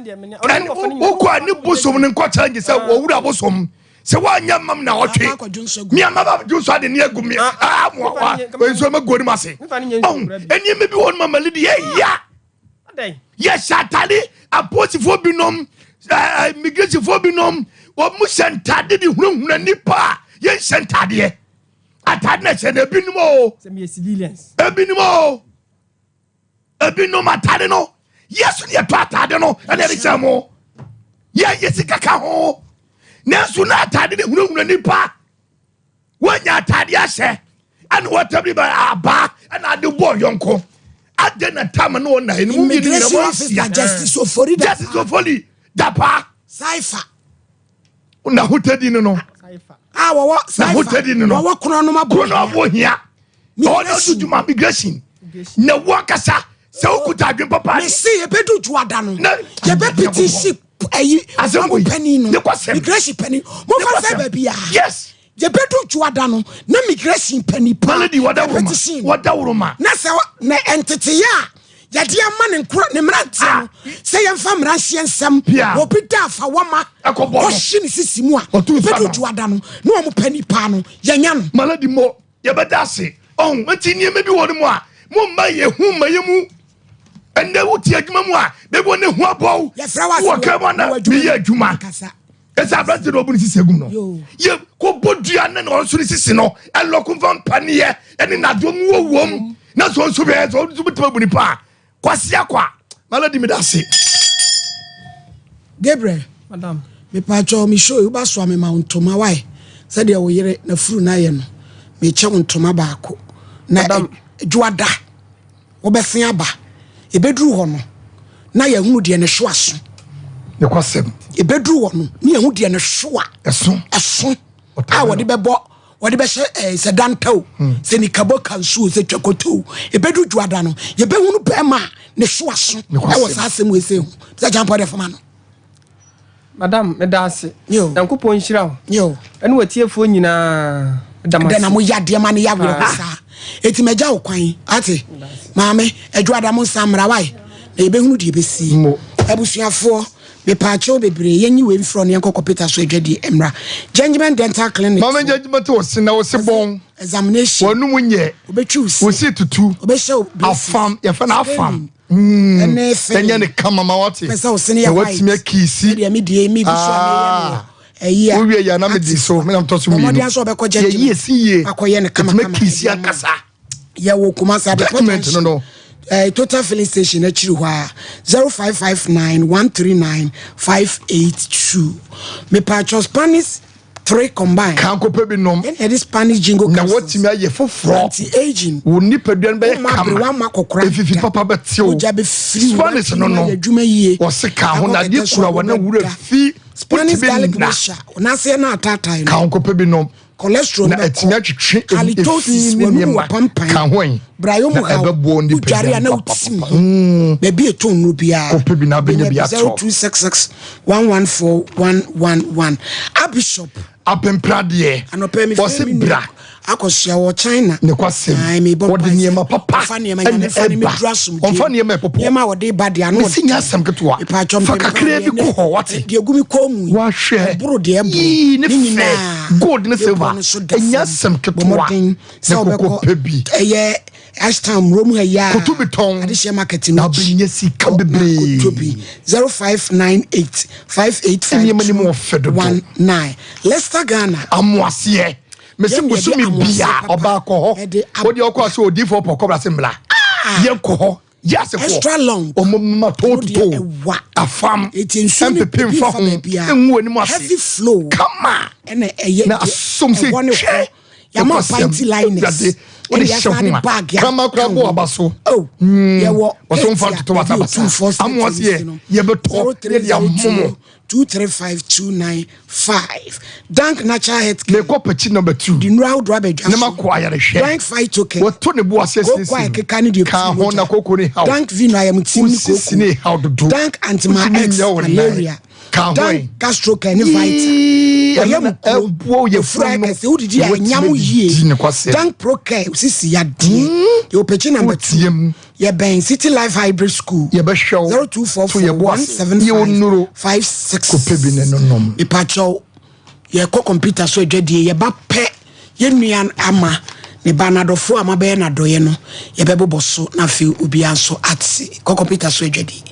o kwa ni bosom ne kwa change se wo wura bosom se wa nya mam na otwe mi amaba junso ade ne agumi mo wa enso ma gori mase eni me bi won mama de ya yes atali aposifo binom immigration fo binom o mu sentade di hunhuna nipa ye sentade atade na se na binom o se me civilians ebinom atade no yesu ne to atade no na re chamo ya yesi kaka ho na su na atade di hunhuna nipa wanya atade ase and whatever ba aba and ade boy yonko adena time no na enu mi ni na justice ofori dapa saifa na hotedi no saifa wo na hotedi no wo kono no mabo kono abo hia o na su juma migration na wakasa se okuta adwen papa me see e bedu juada no ye be petition ayi asamu pani no migration pani mo fa say ba bia yes je bedu juada no na migration pani pa malady wada wuruma na se na entity ya ya dia ma ne nkro ne mrantie no se ye mfa mranhie nsem obi da fa woma o hye ne sisi mu a bedu juada no na o mo pani pa no ye nya no malady mo ye beda se nti nie me bi wo mu a mo ma ye hu ma ye mu ende wuti adwuma mu a be bo ne hu abou wo kema na bi ye adwuma esa brati no bu ni sisegum no ye ko bodua na no so ni sisi no elokun van paniye eni na do mu wowom na so be so bituma bu ni pa kwase akwa maladi me da se Gabriel madam me pa cho me show you ba so me mountoma why said ye wo yere na furu na ye no me che wontoma ba ko na juada wo be sen aba e bedru ho no na ye hunu de ne hwo aso ye kwasem e bedru ho no na ye hunu de ne hwo eso a wo de bebo wo de be se dantau se ni kabo kansu se twakoto e bedru juada no ye be hunu be ma ne hwo aso e wo sa asem we se hu se jampo de fama no madam me da ase yankopon nhira ho yo ene watiefo nyina damase na mo yade ma ne yawe ho sa eti meja okwan ate maame adwada mo samra wai na ebe hunu de besi abusuafo be paacho bebre yenyi we mfro ne yankoko peter so adwade emra Judgment Dental Clinic maame judgment wo se na wo se bon examination wonu munye obetwu wo se tutu obehye afam ye fa na afam ene fe tenya ne kama ma wate pesa wo se ne ya wati me kisi de me de mi biso ne ye wo wie ya na me di so me na to so mi mo dia so be ko judgment ye si akoye ne kama me kisi akasa ya wo kuma sa be document no total filling station achiri ho a 0559139582 me patch Spanish 3 combined kan ko pe bi nom and Spanish jingo na wotimi aye foforo anti-aging wo nipadua be kama wa makokora efifi papa betie o Spanish no no adwuma yie o se ka ho na de kura wa na wura fi Spanish garlic pressure na se na atata kan ko pe bi nom cholesterol na etimi atwetwe halitosis wonu pampan kan ho en brayo mu ha udware na utim baby eton no bia ko pe bi na benya bia 0266114111 Abishop apempradie wose bra akosia wo China ne kwasem wode niema papa fa niema nya fa niema drasum onfa niema popo niema wode ba de ano sinya asem ketwa fa kakra bi ko ho wate de gumi ko mu wa hwe bro de ebo ne nyina gold ne silver enya asem ketwa ne ko pebi eye Ashtam Romu ya Kotubi tong adishe marketing na benyesi ka bebre 0598 5819 Leicester Ghana amwase mesi busumi bia oba ko ho odi okọ so odi for pokobra sembla ye ko ho yes extra long omoma toto afam empepem fa ho enwu ani mo ase heavy flow kama ene eye na asom se ya ma pinty liners what is your bag kama krabo abaso ye wo waso mfa to wata basa amwase ye beto ye amomo 2352995 Dank Natural Health le kopechi number 2 the Nrao Drabe ne makwa ya hwe Dank Fight Okay wato ne bo asese kwa keka ne de ka ho na kokko ni hawo Dank Vino ayamtim ni kokko Dank Anti-X malaria Dank Gastro Can Vita ayampo ye fura se udidi anyam yie Dank Pro Care usisi ya die yo pechi number 2 ye ben City Life Hybrid School ye be show 0244175556 ko pebi ne nonom ipacho ye ko computer so adwadie ye ba pe ye nuan ama ne banadofo ama be na doye no ye be boboso na fe obi anso atse ko computer so adwadie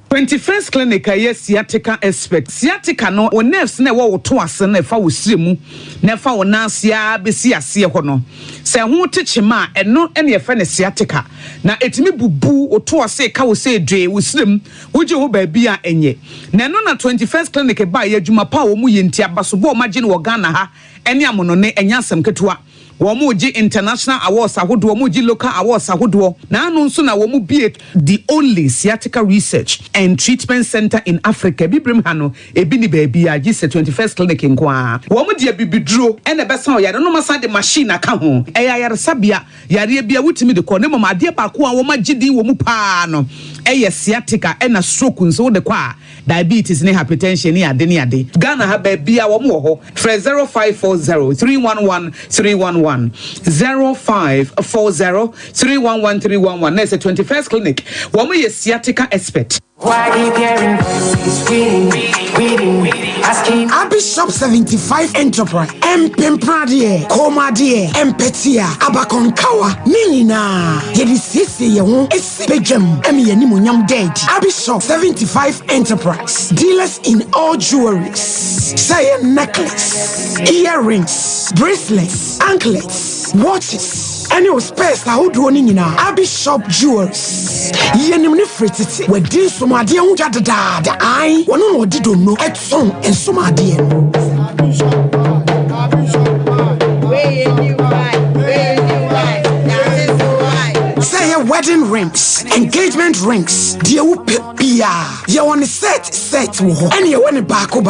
21st clinic aye sciatica expert sciatica no o nerves na wo to ase na fa wo siremu na fa wo nansia besi ase ho no se ho techima eno ene ye fa ne sciatica na etimi bubu o to ase ka wo se dwe wo sirem wo je ho ba bia enye na no na 21st clinic ba ye adwuma pa wo mu ye ntia baso bo ma je ne wo Ghana ha ene amono ne enya asem ketewa Womuji international awards ahodo womuji local awards ahodo na anu nso na womu be the only sciatica research and treatment center in Africa bibrim hano ebi ni baby a gise 21st clinic nkoa womu de bibidro ene besa o yare no masa de machine aka ho eya yare sabia yare bia wutimi de ko ne mama de ba ko a womu gidi womu pa no eye sciatica ena stroke nso de kwa diabetes ne hypertension ne ade Ghana ha baby a womu ho 0540 311 311 0540-311-311. There's a 21st clinic. Woman is sciatica expert. Why keep hearing reading, asking Bishop 75 Enterprise Empempradie Komadie Empetia Abakonkawa Nina Yedi Sisi Yehu Esipejam Emi Yenimunyam Dead Bishop 75 Enterprise dealers in all jewelries say necklace, earrings, bracelets, anklets, watches any space that would do in Bishop Jewels. Yenim frititi we din somade hu jadada da ai wono no di do no etson ensomade say wedding rings, engagement rings, dear pia. You want set wo ho. Any one baako.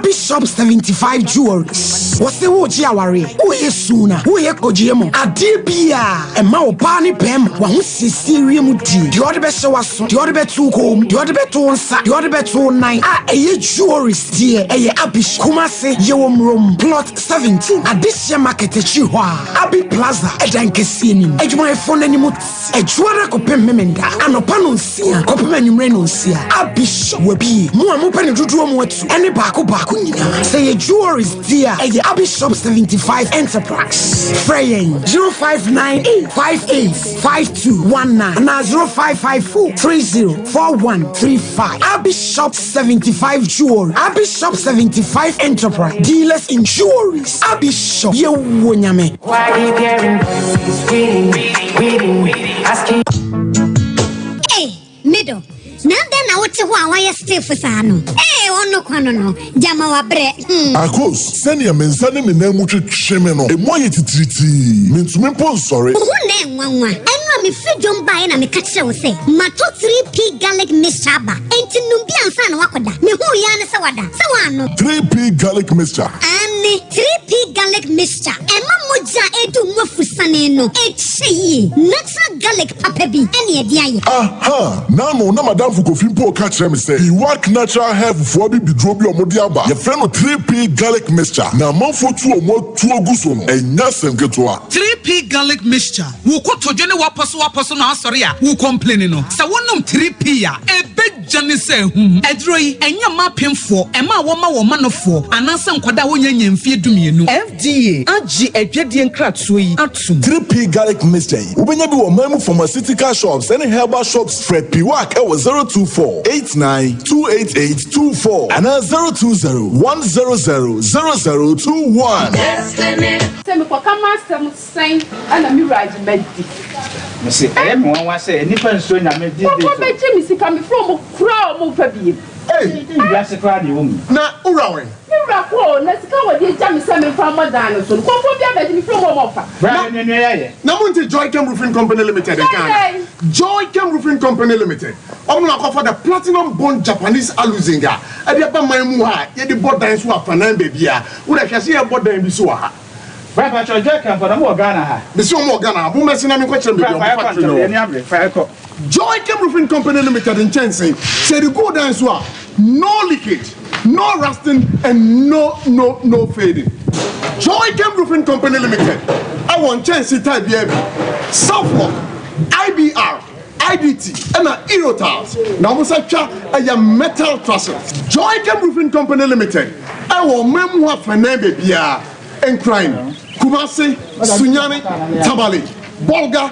Bishop 75 jewelries. What's the woji aware? Who ye sooner? Who ye kojiemo? Ade bia. E ma oba ni pem. Wa hu sisiri mu di. The other best show aso. The other bet to home. The other bet to onsa. The other bet to nine. Eye jewelries dear. Eye Abish Kumase Yewom Room plot 17. Adisha market echi ho a. Abi Plaza. Edankesi ni. Ejuma efone ni mu. Ejwara kopem memenda. Anopa no nsia. Kopem anwumre no nsia. Abish wabi. Mu amopa ne dudu mu atu. Ene baako nyina. Say your jewelries dear. Eye Bishop 75 Enterprise. Fraying 0598585219 and 0554304135. Bishop 75 Jewelry. Bishop 75 Enterprise. Dealers in jewelries. Bishop ye wonyame. Why keep hearing reading, asking. Hey, middle. Now then I want to why you still for sano. Hey, ono kwano jama wa bre. Akos, send your men send me name much shemeno. E mo yetitriti. Mintume pon sorry. Who name wanwa? Enwa me freedom buy na me catch we say. Mato 3P garlic mixture ba. Enti numbi ansa na wakoda. Me hu ya ne se wada. Se wano. 3P garlic mixture. Ani 3P garlic mixture. Ema moja edu mwafusane no. Echi natural garlic papa bi ene e dia ye aha na no na madam Fukofimpo ka kire me say he work natural hair for bi bidro bi omodi aba ye friend no 3P garlic mixture na manfo tu omo tu oguso no enya semketo a 3P garlic mixture wo kotodwe ne waposo na asori a wo complain no sa wonum 3P a ebejane se hu edro yi enya mapemfo ema wo ma manofo anansa nkwada wo nyanya mfie dumienu FDA agi adwadie nkratso yi atum 3P garlic mixture ubenya bi wo mamu pharmaceutical shops and herbal shops Fred P Work 02489288824 and 02010000021 Semi kwa kama sem ana mi ride medi. Mesi me wan say nipa nso nya me di. Ko be che mi sika mi from kura o mo fa bi. Hey, you say kura de wo mi. na urawen Ura ko na sika wo di cha mi se mi from modan so. Ko bi abedi mi from o mo fa. Bra ne ne ye. na monte Joy Chem Roofing Company Limited Ghana Joy Chem Roofing Company Limited omna ko for the platinum bond Japanese aluzinga e dey ba man mu ha ye di bodan so afanan bebia wo da hwese ye bodan bi so ha Bra pa cho Joy Chem for the mo Ghana ha. bi so mo Ghana bu mesi na me ko kire bebia o factory no Joy Chem Roofing Company Limited in Chelsea say the go down so no leakage no rusting and no fading Joy Chem Roofing Company Limited I want Chelsea type here Southwark IBR IDT and Erotiles now we say a metal trusses Joy Chem Roofing Company Limited I want memoir fanen bia and crime Kumasi Sunyani Tabali Bolga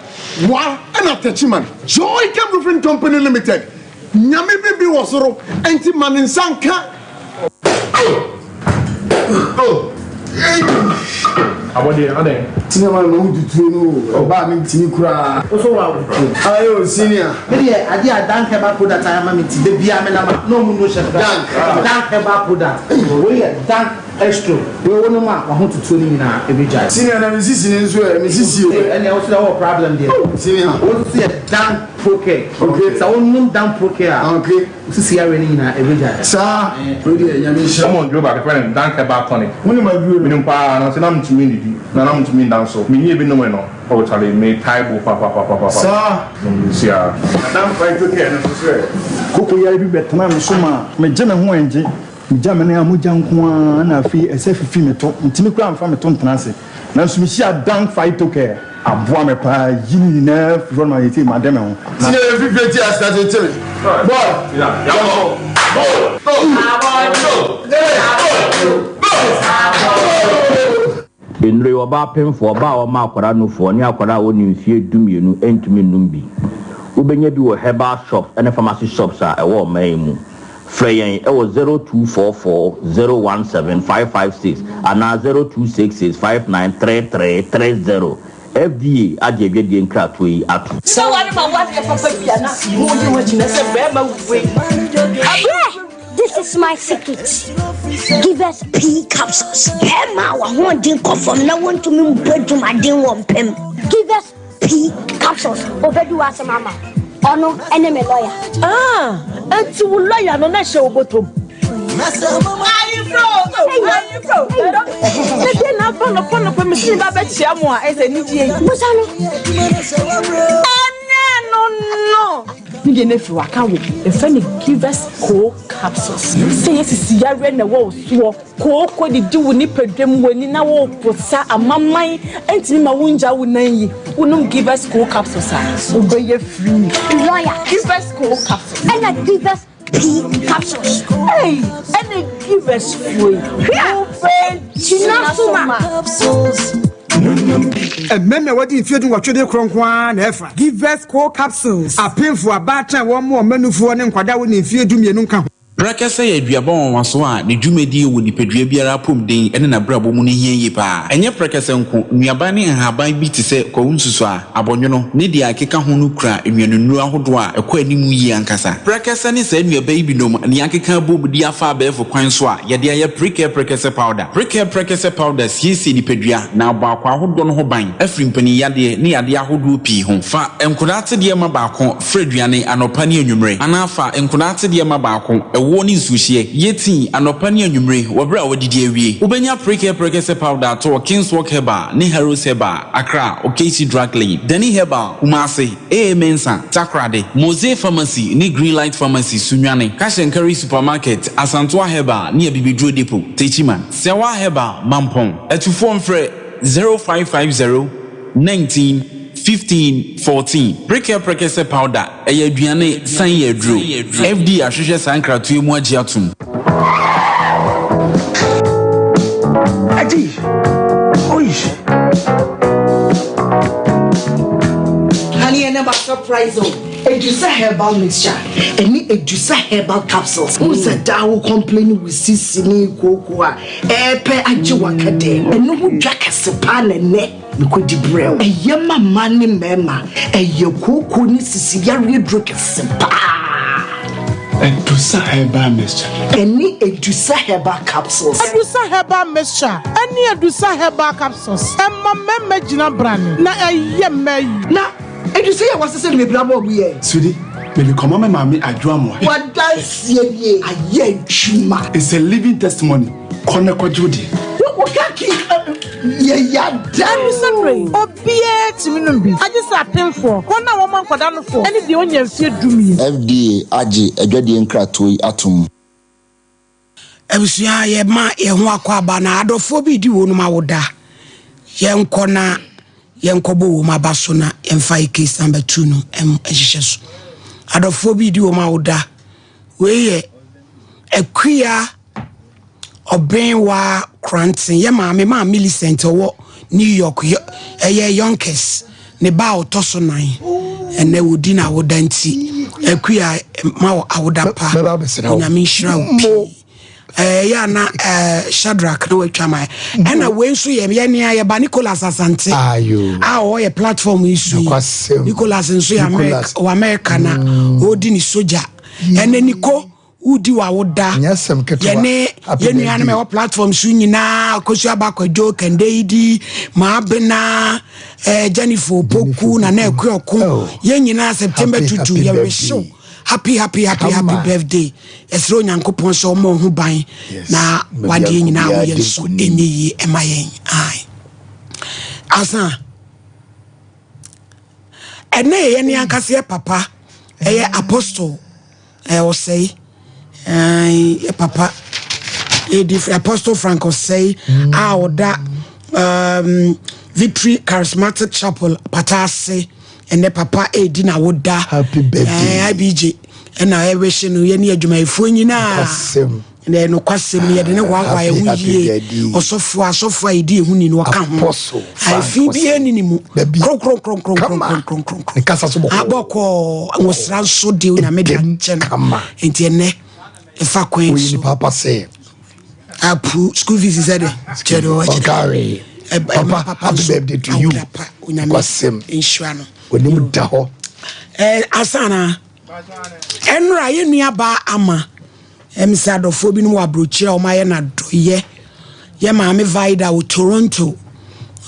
Wa and Atachiman Joy Chem Roofing Company Limited Nyame bibi wasoro enti maninsanka Ade. Cinema no do tu no. Oba mi timi kura. So wa wo. Ayo senior. Me dey ade adan heba product am me ti de bia me na ma no mu no chef. Dan heba product. We dan extra. We wonu ma wa ho tutu ni na e be jai. Senior na mi sisi ni nso e mi sisi o. And also the problem there. Senior. What see dan poke. Okay. So wonu dan poke a. Okay. Sisi ya we ni na e be jai. Sa. We dey nyame sha. Someone drove back friend dan keba tonic. Woni ma duro. Minum pa na se na mtumi ni di. Na mtumi dan so. Mi nie bi no no. O chale me taibo pa. Sa. Sia. Dan fight to care na so sure. Koko ya bi betena me so ma me je me ho enje me ja me na amuja nko a na afi ese fifi me to ntimi kura amfa me to ntena se na so me sia dan fight to care aboa me pa yini na from my team madam ho Senior fifi ti start to tell me. Boy. Yeah. Enre oba pemfo oba o ma akwara no fo ne akwara wo ni mfie dumienu entumi num bi ubenya bi wo herbal shops and pharmacy shops a ewo man mu freyen ewo 0244017556 ana 0266593330 FDA ajebye die nkrato yi atu So what about what the papa bia na mo je wa china se be ma we. This is my secret. Give us P capsules. Emma, I want to confirm. No one to me bedroom. I didn't want them. Give us P capsules. Over do as a mama. Oh no, enemy lawyer. And to lawyer no na show bottom. Are you broke? They na pon me see ba be chia mo a ese ni die. Musano. No. Me dey nefi waka wo. E fa me give us cold capsules. Say yes is yare na wo so. Ko di wo ni pedwem wani na wo posa amaman enti ma wunja wo nan yi. Wonum give us cold capsules a. So be ye free. Lawyer. Give us cold capsules. And I give us P capsules. Hey, and they give us free. Chinasuma capsules. Men what if you do what you do cronkwan efa. Give us cold capsules. A painful about one more menu for an inquada when if you do me nunca. Brakasa ya duabon waso a ne dwumadi wo nipadua biara pom den ene na brabo mu ne hie yi pa enye brakasa nko nuaba ne nhaban bi te se kwunsusu a abonwono ne dia akeka ho no kura enwanunu ahodo a ekwa animu yi ankasa brakasa ne sa nuaba yi binom ne akeka bobudi afa abefo kwan so a yede aye brakasa powder siesi nipadua na abakwa ahodo no ho ban afrimpani yade ne yade ahodo pi ho fa enkodate de ma baako fraduane anopa ne enwumre anafa enkodate de ma baako ɛwɔ ne nsuhye yɛtin anɔpa ne anwumre wɔbrɛ a wɔdidi awie wobɛnya prekese powder to King's Walk Herbal ne Harrows Herbal Accra Okesi Drug Lane Danny Herbal Kumase Mensa Takrade Mose Pharmacy ne Greenlight Pharmacy Sunyane Cash and Carry Supermarket Asantua Herbal ne Bibidro Depot Techiman Sewa Herbal Mampong Etufo mfrɛ 0550 19 15 14 prekese powder aduane san yedro FD ahwehwe sankratu mu agi atum Adi oish honey and never surprise Edusa herbal mixture any Edusa herbal capsules who said dawo complaining with sisini kokua epe ajiwa kade enu hu dwakase pa na ne Nikodi brew. A yama mani mema. A yoko ni sisi yari drink simpa. Edusa herbal mixture. Any Edusa herbal capsules. Edusa herbal mixture. Any Edusa herbal capsules. Emma meme jina brani. Na yeme. Na Edusa ya wasese me brabo biye. Sudi, me come on mama adwamo. What dance ye aye chuma. It's a living testimony. Kone kwa judi. Yeah, damn sorry. Obie timinumbi. I just append for. Kona woman kwadano for. Any the only fear do me. FDA aji edwadi enkratoi atum. Ebusua ye ma ye ho akwa ba na adofo bi di wo no ma woda. Ye nkona ye nkobo wo ma baso na emfa case number 2 no ehihye so. Adofo bi di wo ma woda. We ye ekwia Obenwa Cranton, ye ma Millicent wo New York ye yonkers ne ba otoso nan ene wodi na wodanti akuya ma awoda pa nyame nhira wo ya na Shadrack na watwa mai ena we nso ye ne ba Nicholas Asante o ye platform isu Nicholas nso ya America na odi ni soja ene niko udi wa woda yene yenu me platform su nyina kosu abakwa joke and dedi ma bena Jennifer Poku na na ekoko ye nyina September 22 ye wish happy birthday esro nyankopon so mo ho ban na wade nyina wo ye so eniyi emayen ai asa ene ye ne ankase papa eye apostle o say papa Apostle Franco say oda Victory Charismatic Chapel patase and the papa edi na woda happy birthday IBJ and I wish no ye ne adwuma efo nyina and no kwasem ye de ne wa ye wuye osofo edi ehu ni no ka ho I fi bi eni mu kron kasa so aboko wosra so de na me de nche no enti ene efa kwen so papa say apu school fees said chedo okay papa happy birthday to you kwasem insuano onim da ho asana enra ye nua ba ama emsadofo bi no abrochira o maye na doye ye maame vida wo Toronto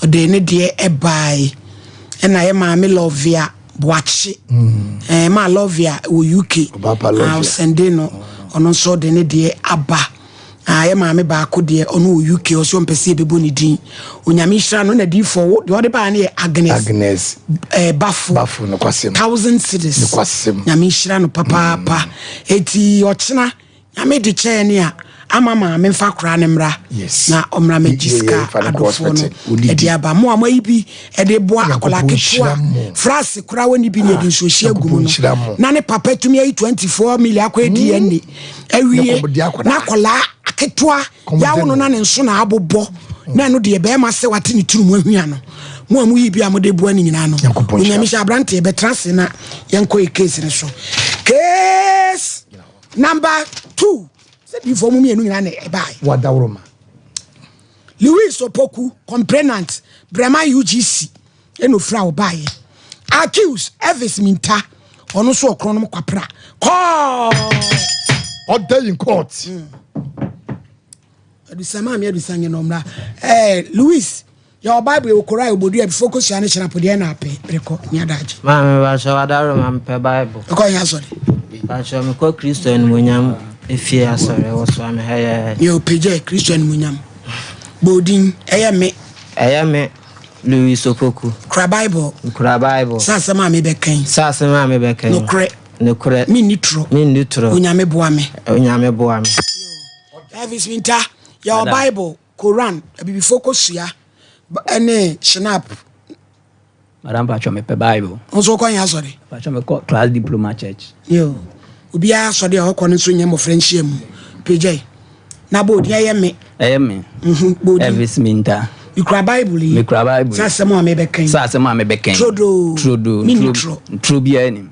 de ne de ebai na ye maame Lovia Boachi ma Lovia wo UK I'll send no ono so de ne de aba ye maame ba ko de ono UK o so mpese bebo ne din onyame hira no na di for de ode ba ne Agnes bafu no kwasem 1000 cities no kwasem nyame hira no papa eti ochina nyame de che ne a ama maame mfa kra ne mra na omra magiska adofo no e de aba mo amayibi e de boa akola ketua France kra woni bi ne de nsohia gumu no na ne papa tumi ayi 24 million akwa di ane awie na akola ketua ya wono na ne nso na abobo na no de be ma se wate ne turu mu ahua no mo amu yi bi amode boa ni nyina no nyame sha abrante be trance na yenko e case ne so case number 2 before mummy enu nyina na ebai wadawroma Louis Opoku complainant Brema UGC eno fra obaye accuse Elvis Minta ono so okron no kwapra order in court adusama mi adusanye no mra Louis your Bible e okora obodu e focus ya ne chena pode na ape breko nyadaje ma me ba so wadawroma mpe Bible ko ya so ba so me ko Kristo en monyam If you are sorry, what's wrong? You PJ Christian Munyam. Bodin, I am Louis Sopoku. Cra Bible. Sasama me bekin. Sasama me bekin. No correct. Me nitro. Unyame boame. Elvis Winter, your Bible, Quran, be focus ya. Any snap. Madam Pacho me pe Bible. Also call ya sorry. Pacho me class diploma church. Yo. Ubia sorry o kono so nyam friendship mu. PJ. Na bod ya me. Elvis Winter. You cry Bible. Me cry Bible. Sasema me bekin. Sasema me bekin. Trodo. Minitro. True bi ani.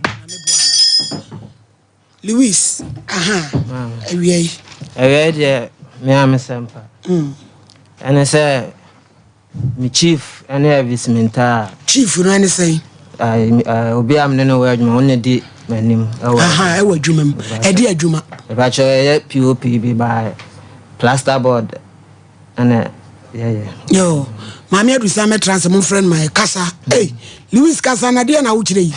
Louis. Ewie de me am Sompa. And I say me chief and Elvis Minta. Chief no any say. Obi am no word me only di manim. E wa dwumam. E di adwuma. E ba cho POP bi by plasterboard. And yeah. Yo, mama adu say me transfer friend my Kasa. Hey, Louis Kasa na dia na wo kire yi.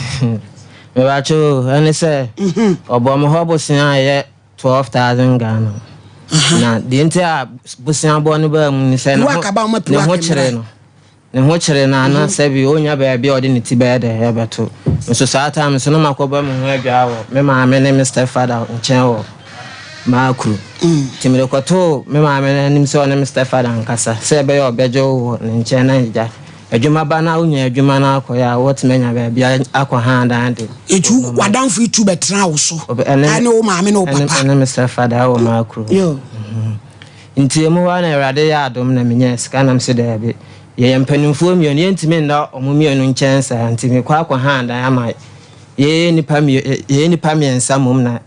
Me ba cho and say obo mo hobo sin aye 12,000 Ghana. Na the entire busia born ba mu say no. Ne ho chere na na sabi onya ba bia odi ne ti ba de he beto. So saa time so no makoba mu ho adwa wo. Me ma me ne Mr. Father nchen wo. Makru. Timire kwato me ma me nim se one Mr. Father nkasa. Se be yo bejo wo ne nchen na ija. Adwuma ba na unya adwuma na akoya what menya ba bia akọ handa ande. Etu wadam fi tu betra wo so. Ane wo ma me no papa. Ane Mr. Father wo makru. Yo. Nti emu wa na erade ya adom na menya sika nam se da be. Ye mpanimfo mienu yentime nda omumienu nchensa anti me kwa akọ handa ama ye nipa miensa mum na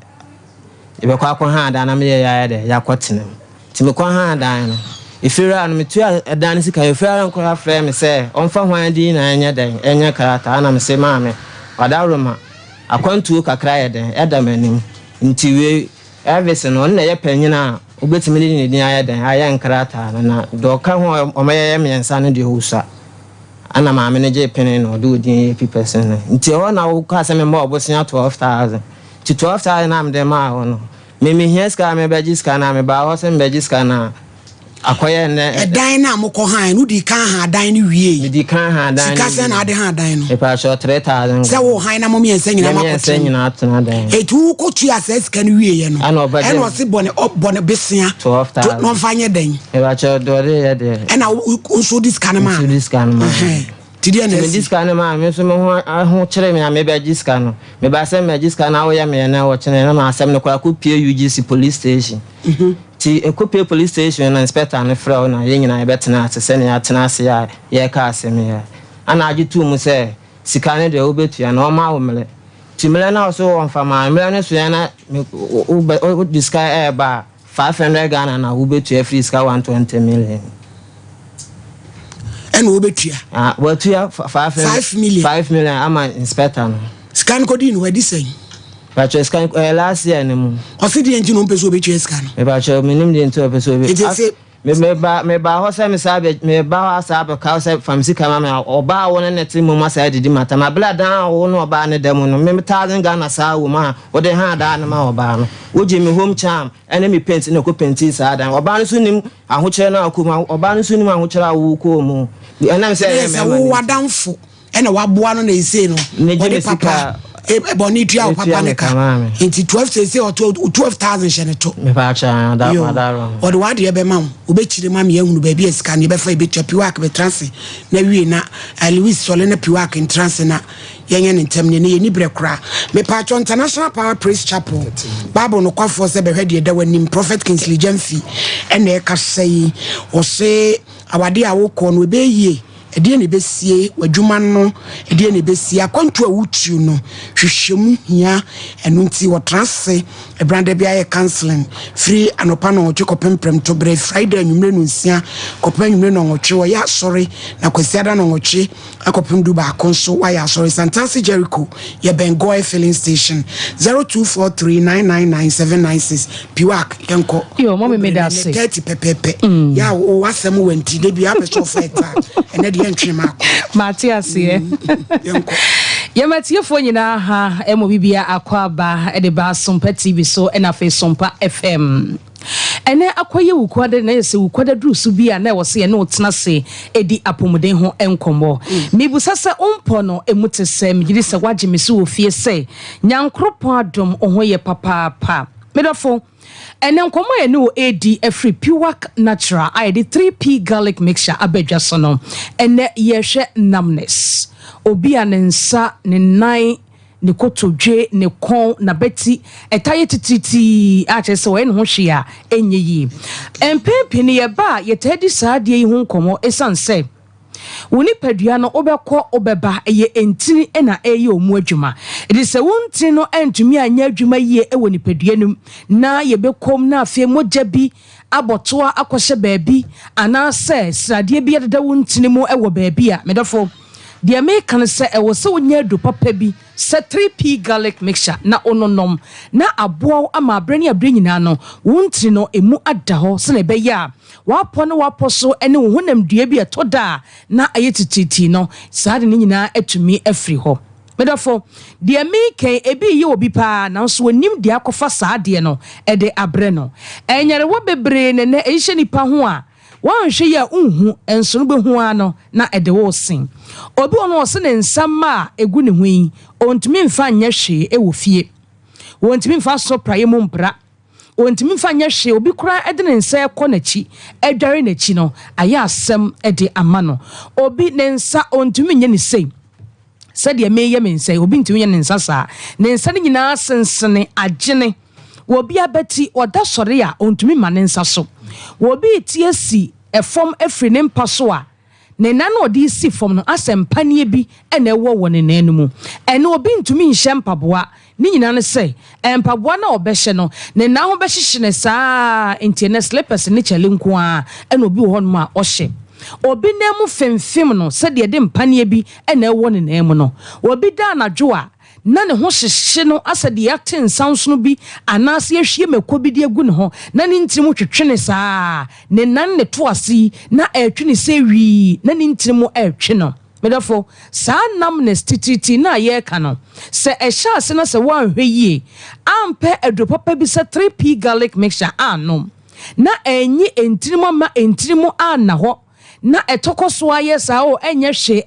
ye kwa akọ handa na me ya de yakotena. Ti me kwa handa no ifira no metu adan sika ifira nko afre me se onfa hwan di na anya den enya karata na me se maame wadaroma akwantu kakra ye den edamanim nti we Elvis no na ye panyina obetimi ni din aya den aya nkarata na do ka ho omaye miensa no de husa ana maame ne je pene no do din people nti ho na wo ka se me ma obosia 12,000 ti 12,000 na me de ma ho no me hieska me bejiska na me ba ho se me bejiska na akoye ne edan na moko han no di kan ha dan ni wie me di kan ha dan sika se na de ha dan no e pa so 3,000 se wo han na mo miensa nyina makoto miensa nyina atena dan etu ko tu asese kan wie ye no e no se bone besia 12,000 no fanye dan e pa so do de ye de e na so dis kan ma Tidia ne diska na ma me so me ho kire me na me ba diska no me ba se me diska na wo ya me na wo kire na ma asem no kwa ko pie UGC police station ti ekopie police station na inspector na fra na ye nyina e betena atse ne atena ase ya ye ka asem ya ana agitu mu se sika ne de obetu ya na o ma wo mele ti mele na so won fa ma mele ne so ya na o diska e ba 500 Ghana na obetu e free sika 120 million and obetua what you 5 million am inspector no scan code in where this saying but scan last year no o se de no peso obetua scan me ba cho minim de nto peso me ba ho se me sabe me ba sabe ka se famsi kama me oba won net mu ma sa didi mata ma bla dan wo no oba ne dem no me 1,000 Ghana sa wo ma wo de ha da na ma oba no wo je me home charm ene me paint ne ko painti sa dan oba no so nim ahokere na akoma oba no so nim ahokere awu ko mu ena me se wo wadamfo ena waboa no na ese no ne papa boni tua papa ne ka enti 12 say or 12,000 shene to me ba cha da madaro o de wade be mam obechire mam ye hunu ba bi esika ne be fa be piwak be transe na wie na Louis Sole na piwak in transe na yenye ne ntem ne ye ni brekura me pa cho International Power Praise Chapel Bible no kwafo se be hwede da wanim Prophet Kingsley Jamfi ene e ka sei o se awade awo ko no be yie edie ne besie wadwuma no edie ne besie akwantu awutu no hwehwemu hia eno nti wo transe e brande bia ye counseling free anopa no oche kopemprem to bre Friday anwumre no nsia kopem anwumre no oche wo ya sorry na kwasiada no oche akopem du ba konso wa ya sorry Santasi Jericho ye Bengoy filling station 0243999796 piwak yenko yo mommy me da say 30 pepepe ya o wasem wanti de bia be so fight ene de ntwe mako Matthias here Yamatiefo nyina ha emo bibia akwaba e de ba Sompa TV so e na fe Sompa FM. Ene akoye wukwade na yese wukwade drusu bia na wose ye na otena se edi apomuden ho enkomo. Mibusasa ompo no emutese mgiri se waje mesi ofie se nyankropon adom oho ye papa. Medofo ene nkomo ye no edi free pure natural I the 3P garlic mixture abedwa so no. Ene ye hwe namness. Obi anensa ne nine ne kotodwe ne kon na beti etaye tititi a chese we ne ho hwe a enye yi empepe ne ye ba ye tedi saade yi ho nkomo esanse woni padua no obekọ obeba eye entini na eye omu adwuma edi se wonti no entumi anya adwuma yie ewo ni padua num na ye bekom na afie mogya bi abotoa akọhye baabi ana se srade bi yededa wontini mu ewo baabi a medofo the American say e was so near do papa bi se 3P garlic mixture na ononom na aboa ama brani abrenyina no wonti no emu ada ho se na be ya wapo no wapo so ene wo honam dua bi etoda na ayetititi no saade ni nyina atumi afri ho medafo the American ebi ye obi pa na so onim de akofa saade no e de abre no enyere wo bebre ne na ehye nipa ho a wan hwe ya unhu enso no behu ano na ede wo sin obi ono se ne nsama egu ne huin ontimi mfa nya hwe e wo fie wontimi mfa so praye mu mpra ontimi mfa nya hwe obi kura ede ne nsa ekọ nachi edware nachi no aya asem ede ama no obi ne nsa ontimi nya ne sei said ye meye me nsa obi ntimi nya ne nsa sa ne nsa ne nyina sensene agene obi abeti oda sore a ontimi ma ne nsa so wobi tiesi efom efri ne mpa so a ne na no odi si fom no asempanie bi ene ewo wo ne nanu mu ene obi ntumi nhye mpaboa ni nyina ne se mpaboa na obehye no ne na ho behye ne saa ntene slippers ne chale nko a ene obi wo no ma ohye obi na mu femfem no se de de mpanie bi ene ewo ne nanu mu no obi da anadwo a na ne ho hyehye no asade yakten sanso no bi anase yehwie makobi de agu ne ho na ne ntirim twetwene saa ne nan ne to ase na atwene se wi na ne ntirim atwe no medafo saa namnes tititi na ye ka no se ehya ase na se wanhwe yie ampe adopapa bi se 3P garlic mixture anom na enyi entirim ma entirim ana ho na etokoso aye saa o enye hwe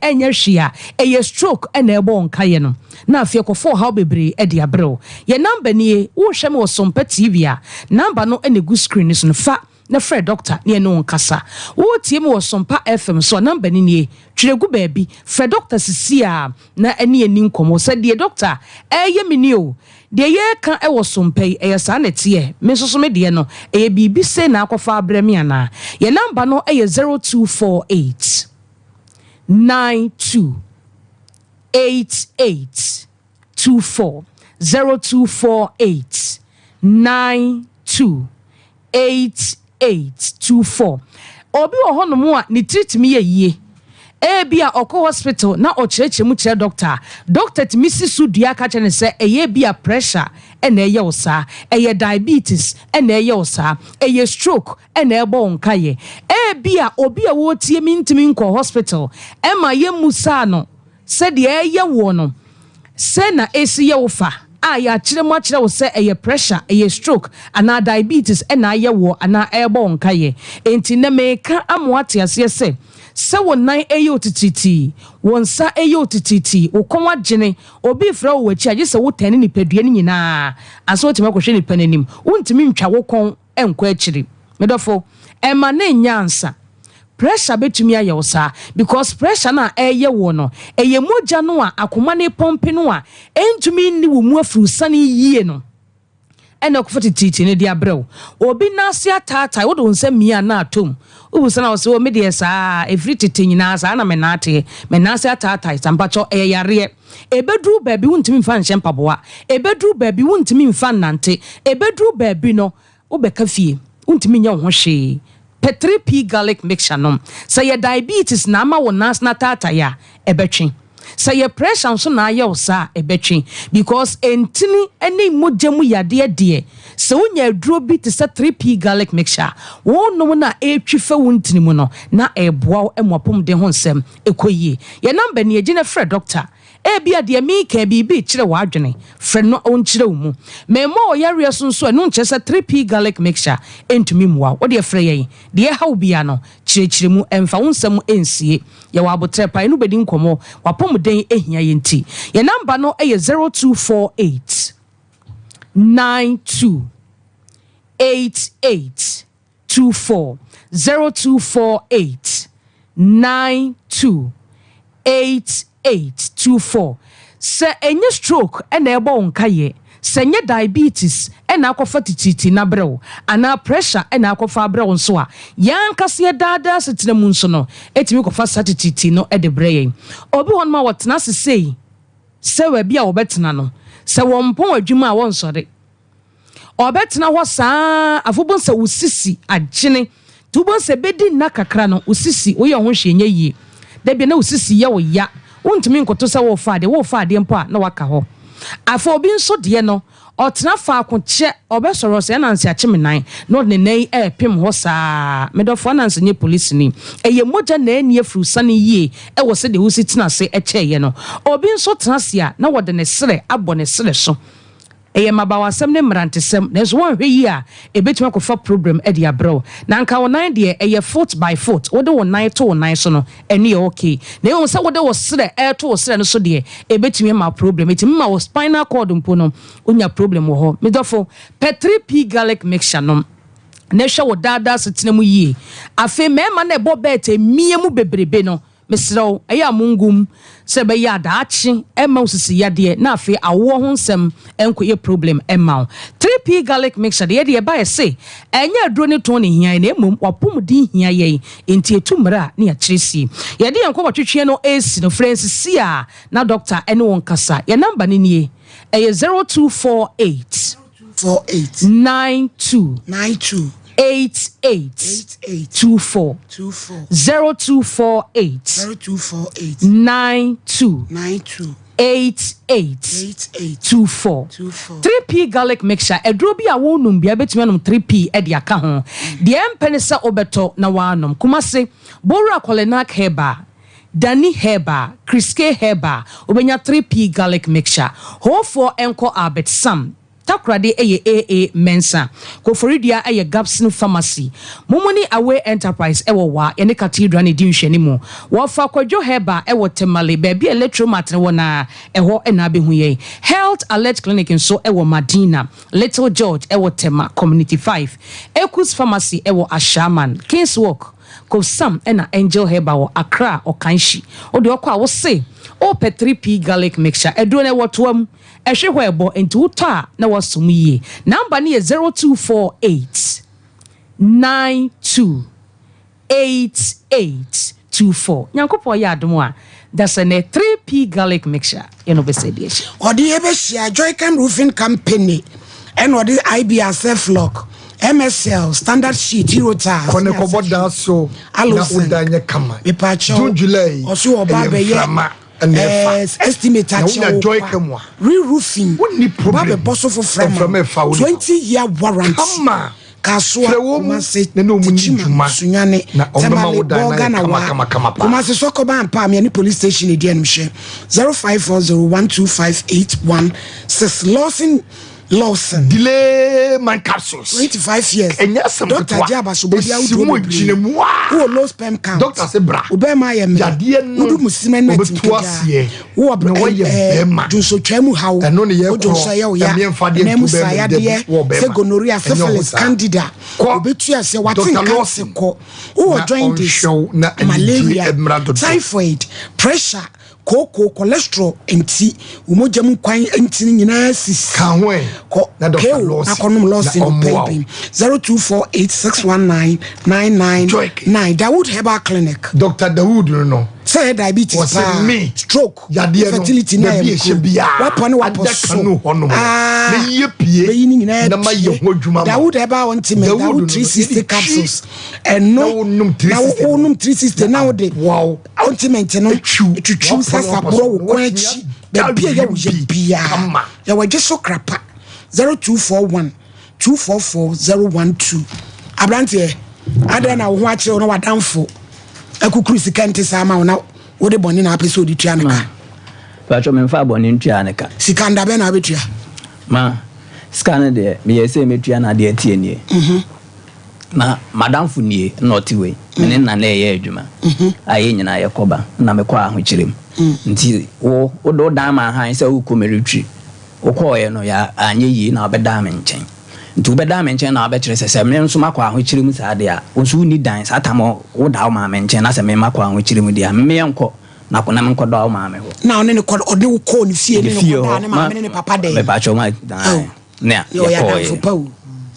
a eye stroke ena ebo nkaye no na afie kofo ha bebre e de abrel ye number nie wo hwe me wo Sompa TV a number no ene gu screen so no fa na Fred doctor ne no nkasa wo tie me wo Sompa FM so number nie twiregu baabi Fred doctor sisi a na ene ani nkomo se de doctor eye me ni o de ye kan e wo Sompa e sa na tie me so me de no e bibi se na akofa abrami ana ye number no e 0248 92 8824 0248 92 8824 obi ohonomu a ni treat me ye bia oko hospital na ochereche mu kire doctor ti misi sudua ka chene se eye bia pressure ena eye osa eye diabetes ena eye osa eye stroke ena ebo nkaye bia obi a wo tie mintimi nko hospital ema ye musa no se de eye wo no se na esi ye wo fa ya kire mo kire wo se eye pressure eye stroke ana diabetes ena ye wo ana ebo nkaye enti na meka amoate ase se wonan eyo tititi wonsa eyo tititi ukoma gene obi fra wo wachi age se wo tane ni padua ni nyina aso otima kohwe ni pananim wontimi ntwa wo kon enko akiri medofo ema na nyansa pressure betumi aye wo sa because pressure na eye wo no eye mogya no a akoma ne pompe no a entumi ni wo mu afuru sane yie no ena ko tititi ne dia brew obi na ase atata wo do nsa mia na atom ubusa na wo me de saa every titi nyina saa na me na ate me na ase atata sampacho yare ebedru baabi wontimi mfa nhye mpaboa ebedru baabi wontimi mfa nante ebedru baabi no wo beka fie wontimi nya ho hwe 3P garlic mixture no say your diabetes na ma wo nas na tata ya ebetwe say your pressure so na ya osa ebetwe because entini ene mogyamu yade de se wonya aduro bi te say 3P garlic mixture wo no na etwifa wontini mu no na eboa emopom de ho nsem ekoyie ye number ne agina Fred doctor ebia de mi ka bibi kire wadwene frɛ no onkyire wo mu memo oyare so nso ɛno nkyɛ sɛ 3p garlic mixture entumi muwa wo de frɛ yɛn de hawo bia no kyerɛkyerɛ mu emfa wo nsɛm ensie yɛ wa abotre pa no bedi nkɔmɔ wapɔmuden ehia yɛnti yɛ number no ɛyɛ 0248 92 8824 0248 92 8824 sɛ enye stroke ɛna ɛbɔ nka yɛ sɛ nye diabetes ɛna akɔfa tititi na brew ana pressure ɛna akɔfa brew nso a yan kase daada setena mu nso no etimi kɔfa satititi no ɛde bre yɛn obi hon ma wɔtena sesei sɛ wa bia wɔbɛtena no sɛ wɔmpɔn adwuma a wɔnsɔre ɔbɛtena hɔ saa afobon sɛ usisi agyene tubon sɛ bedi na kakra no usisi wo yɛ ho hwenye yie da bia na usisi yɛ wo ya wontumi nkoto sɛ wo faade mpo a na waka hɔ afo obi nso de no ɔtena fa akokyɛ ɔbɛsɔrɔ sɛ nansi akyemenan no ne nan pem hɔ saa medɔfo nansi nye police ni ɛyɛ mogya na ani afuru sane yie ɛwɔ sɛ de wosi tena se ɛkyɛɛ no obi nso tena se a na wɔde ne sere abɔ ne sere so ɛyɛ mabawasɛm ne mmerantesɛm na nso wɔnhwɛ yi a ɛbɛtumi akɔfa problem ɛde abrɛw na anka wɔnan deɛ ɛyɛ foot by foot wode wo nan to wo nan so no ɛne yɛ okay na ɛwɔ sɛ wode wo serɛ ɛto wo serɛ no so deɛ ɛbɛtumi ma problem ɛtumi ma wo spinal cord mpo no wonya problem wɔ hɔ medɔfo pɛ 3p garlic mixture no na ɛhwɛ wo daadaa setena mu yie afei mɛɛma na ɛbɔ bɛɛtɛ mie mu bebrebe no mesrɛw ɛyɛ amungum sɛ bɛyɛ adaachi ɛma usisi yadeɛ na afei awo ho nsɛm ɛnkoyɛ problem ɛma 3p garlic mixture de yɛde ɛba ɛse ɛnyɛ aduro ne ton ne hia na emom wapomudi hia yɛn enti etumra ne akyerɛsi yɛde yɛn kɔbɔ twetwe no AC no Francis a na doctor ɛne wɔn kasa yɛ number ne nie ɛyɛ 0248 92 8824 0248 92 8824 3p garlic mixture eduro bi a wonum bia betumi anom 3p e de aka ho de empene se obeto na wanom kuma se bora kolenak heba Dani Heba, Kriske Heba, obenya 3p garlic mixture. Ho for enko Albert Sam. Takrade eye AA Mensa. Koforidia eye Gapson Pharmacy. Momoni Away Enterprise ewo wa ene cathedral ne dinhwe ne mu. Wo fa kwadwo Heba ewo Temale baby electromat ne wona eho ena behu ye. Health Alert Clinic nso ewo Madina. Little George ewo Tema Community 5. Ekus Pharmacy ewo Ashaman. Kings Walk ko Sam ena Angel Heba wo Accra o Kanshi. O de okwa wo se o pe 3p garlic mixture eduro ne wotoam ehwe hɔ ebo enti wotɔ a na wasom yie number ne 0248 92 8824 nyankopɔ yɛ adom a that's a 3p garlic mixture eno be said yes odi ebe shia Joy Cam Roofing Company and odi IBSF lock MSL standard sheet hero tar kone ko boda so na udanye kama June July oso oba be ye estimate re-roofing babe bosso for frama 20-year warranty kama kaswa kumase ne no munjuma sunyane temale boga na wa kumase soko ba ampa me ni police station edi anumhye 0540125816 Lawson delay man capsules 25 years Dr. Jaba Sobodi who low sperm count Dr. Sebra obema ye me udu musime net wo junso twemu hawo junso ye oya nemu sayade se gonorrhea syphilis candida obetu ase watin cancer ko wo join this malaria typhoid pressure koko cholesterol enti umojam kwan enti nyina sis ka ho na doctor loss akonom loss in baby 0248619999 Dawood Herbal Clinic Dr. Dawood no say diabetes stroke fertility na wapone waposo na yepie na maye hodwuma Dawood Herbal on team Dawood 360 capsules and no 360 now de wow ointment no twitwu sasa bro wo kwachi da bia ya wo bia ya waje so krapa 0241 244012 abrante ada na wo akire no wadamfo akukuru sika nte sama na wo de boni na episode tua me ka Pacho me fa boni ntua ne ka. Sika ndabe na betua. Ma scan de me yese metua na de tie nie. Na madam funie not we. Me na na ye adwuma. Aye nyina ye koba na me kwa ahokyerem. Nti wo do dan ma han se wo komeretri. Wo koye no ya anye yi na obeda me nchen. Nti obeda me nchen na obekire se me nso makwa ahokyerem sa de a wo so ni dan sa tamo wo da wo ma me nchen na se me makwa ahokyerem de a me enko na ko na me nkodo wo ma me ho. Na one ne ko ode wo ko ni fie ni ko da ne ma me ne papa de. Me ba cho ma. Ne ya ko.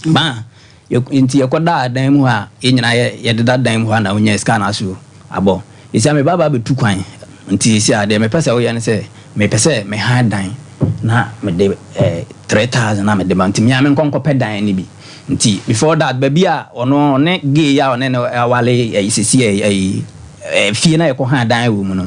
Ma inti yakoda dan mu ha yenyina ye deda dan mu ha na onya scan aso abo isia me baba betu kwan nti isia de me pese wo ye ne se me pese me ha dan na me de 3000 na me de banti me nkonko pe dan ni bi nti before that baby a ono ne gay ya one ne awale isisi fie na yeko ha dan wo mu no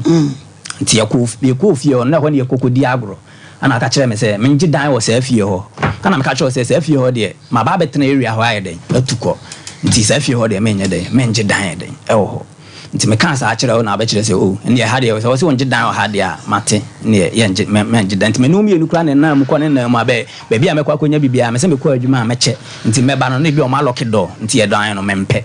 nti yeko fie ono na ho ne yeko kodi agro ana ka kire me se me ngi dan wo se fie ho ana me ka kire se fie ho de ma ba betena area ho aye den atuko nti se fie ho de me nye den me ngi dan den e ho nti me kan sa kire ho na ba kire se o ne ha de so se won ngi dan ho ha de a mate ne ye ngi me ngi dan nti me no mi enu kra ne na mu ko ne na mu abe bia me kwa akonya bibia me se me kwa adwuma me che nti me ba no ne bi o ma lock door nti ye dan no me mpe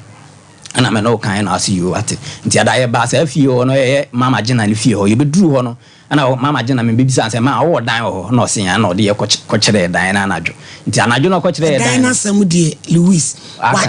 ana me no kan na see you ate nti ada ye ba se fie ho no ye mama gina ne fie ho ye be duru ho no ana mama gina me bibisa se ma wo dan ho no se ya no de ye ko kire dan na anajo nti anajo no ko kire dan na sam de Louis wa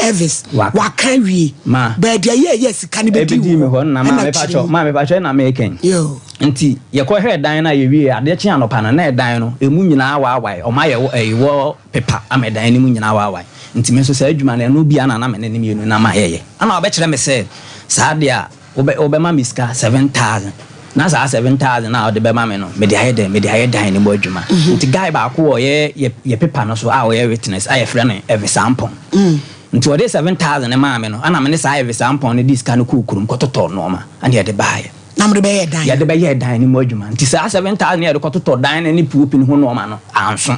Elvis wa kan wi ba de ye sika ne be di me ho na ma me pacho na me ken yo nti ye ko hwe dan na ye wi ade chi anopa na dan no emu nyina wa o ma ye wo pepa amedan ni mu nyina wa nti me so sa adwuma na no bia na me ne mienu na ma yeye ana obekire me se sa de a obe ma miska 7000 na sa 7000 na ode be ma me no me de aye dan ni mo adwuma nti guy ba ko ye pepa no so a o ye witness aye frɛ no every sample nti ode 7000 ma me no ana me ne sa every sample ne diska no kukurum kototo no ma ana ye de bae na me de be ye dan ya de be ye dan ni mo adwuma nti sa 7000 ye de kototo dan ne puupin ho no ma no anso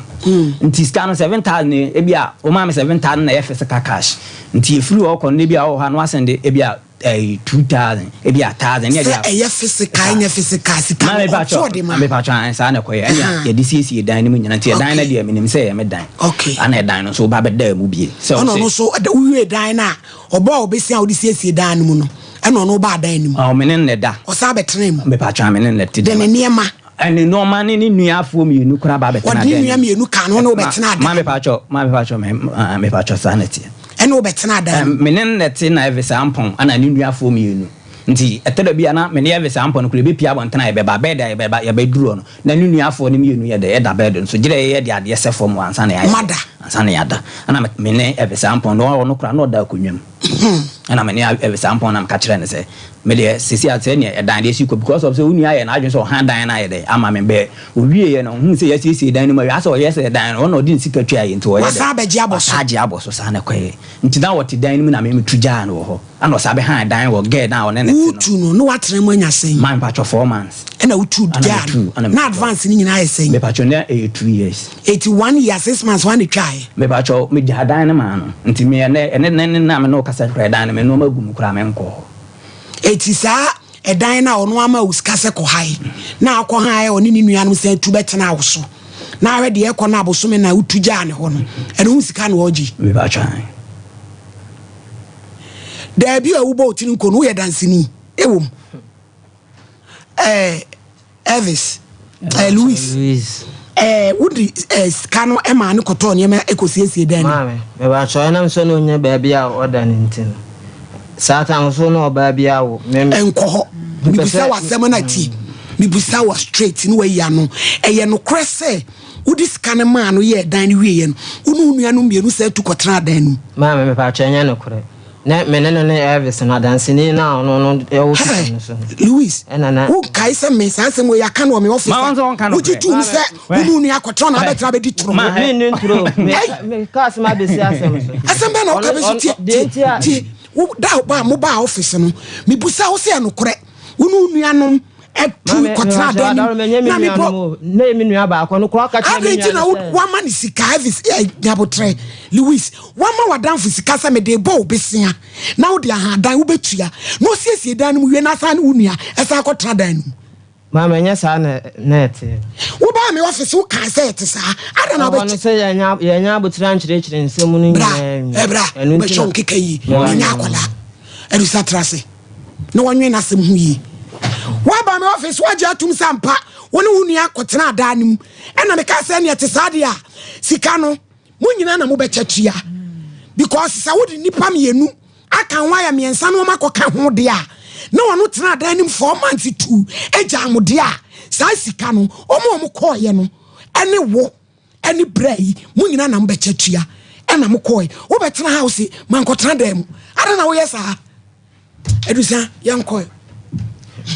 nti ska no 7000 e bia o ma me 7000 na ye fese cash nti efiri o ko ne bia o ha no asende e bia 2000 e bia 1000 ye bia e ye physical nya physical sika me pa chan sa na ko ye ye di sisi dan ni mu nyina nti dan na de minim se ye me dan ana dan no so ba be da mu bie so no so uwe dan na oba obesia o di sisi dan mu no eno no ba dan ni mu o menen ne da o sa betena mu me pa chan menen ne ti de ne niema ene no man ni nuafo mienu kura ba betena da odi nua mienu ka no no betena da me pa cho me pa cho sanity ene obetena da menen ne ti na every sampon ana ni nuafo mienu nti eteda bia na mene every sampon kura be pia bontena e be ba bed e be ba ya be duro no na ni nuafo ni mienu ye de e da bed so gire ye de ade se form ansa na ya mada ansa na ya da ana mene every sampon no kura no da konwam ana mene every sampon na ka kire ne se me de sisi ate ne e dan de si ko because of say unu aye na adwen so han dan na aye de ama me be owie ye no hu say sisi dan ni ma ya so yes dan no no din sika twa aye nti o ye de wasa beji aboso sa na kwaye nti na woti dan ni mu na me tuja na wo ho ana sa be han dan wo get down ne ne utu no watre mu anya sen man pa cho 4 months na utu ja na advance ni nyina aye sen me pa cho ne 2 years 81 years 6 months one try me pa cho me ja dan na ma no nti me ne na me no kasa kra dan me no magum kra me nko etisa edan na ono ama usika se ko hai na akọ hai oni ni nuanum se tu betena awoso na awe de ekọ na abosome na utuja ne ho no ene usika na oji me ba chan da bi awubo otini nko no ye dansini ewom Elvis Louis wudi skano ema ne koto ne ekosiesie dan mame me ba chan na so no nya ba bia order ni ntin Satan so no ba bia wo enko ho mi busa wasem na ti mi busa wa straight ni we ya no eye no krese udi scan man no ye dan ni we ye no unu nuanu mienu se tu kotra dan nu ma me pa chanya no kore na me ne Elvis na dance ni na no e wo so Louis who kai se me sa se mo ya kan wo me office uji tu se unu nu akotra na betra be di tro me ni ntro me kas ma be si asem so asem be na o ka be so ti da ba mo ba office no mi busa wo se anokore unu nuanom etu kotra da na mi bo na mi nua ba akọ no kro ka che mi nua na wa ma ni sika Elvis nyabotre Louis wa ma wadanfo sika se me de bo obesia na wo de ahadan wo betua no siesie dan no wie na sa ne unua esa kotra dan no Mama nya sa na net. Wo ba me office wo kan say it sa. Ada na ba say ya abotira nkyerɛkyerɛ nsɛm no nyinaa. Ebra. Ba chon keka yi. Nya akwala. Edu sa trase. No wanwe na asem hu yi. Wo ba me office wo agya atum sampa. Wo ne wo nua kotena adanim. Ɛna me ka say ne te sa de a. Sika no mo nyina na mo be chatua. Because sa wo di nipa mienu aka waya miensa no makoka ho de a. No one tena adanim 4 months to eja mo de a. Sa sika no omo koye no ene wo ene brai mo nyina na mo be chatua. Ɛna mo koye. Wo be tena house man kotena dem. Ada na wo yesa. Edusa yankoye.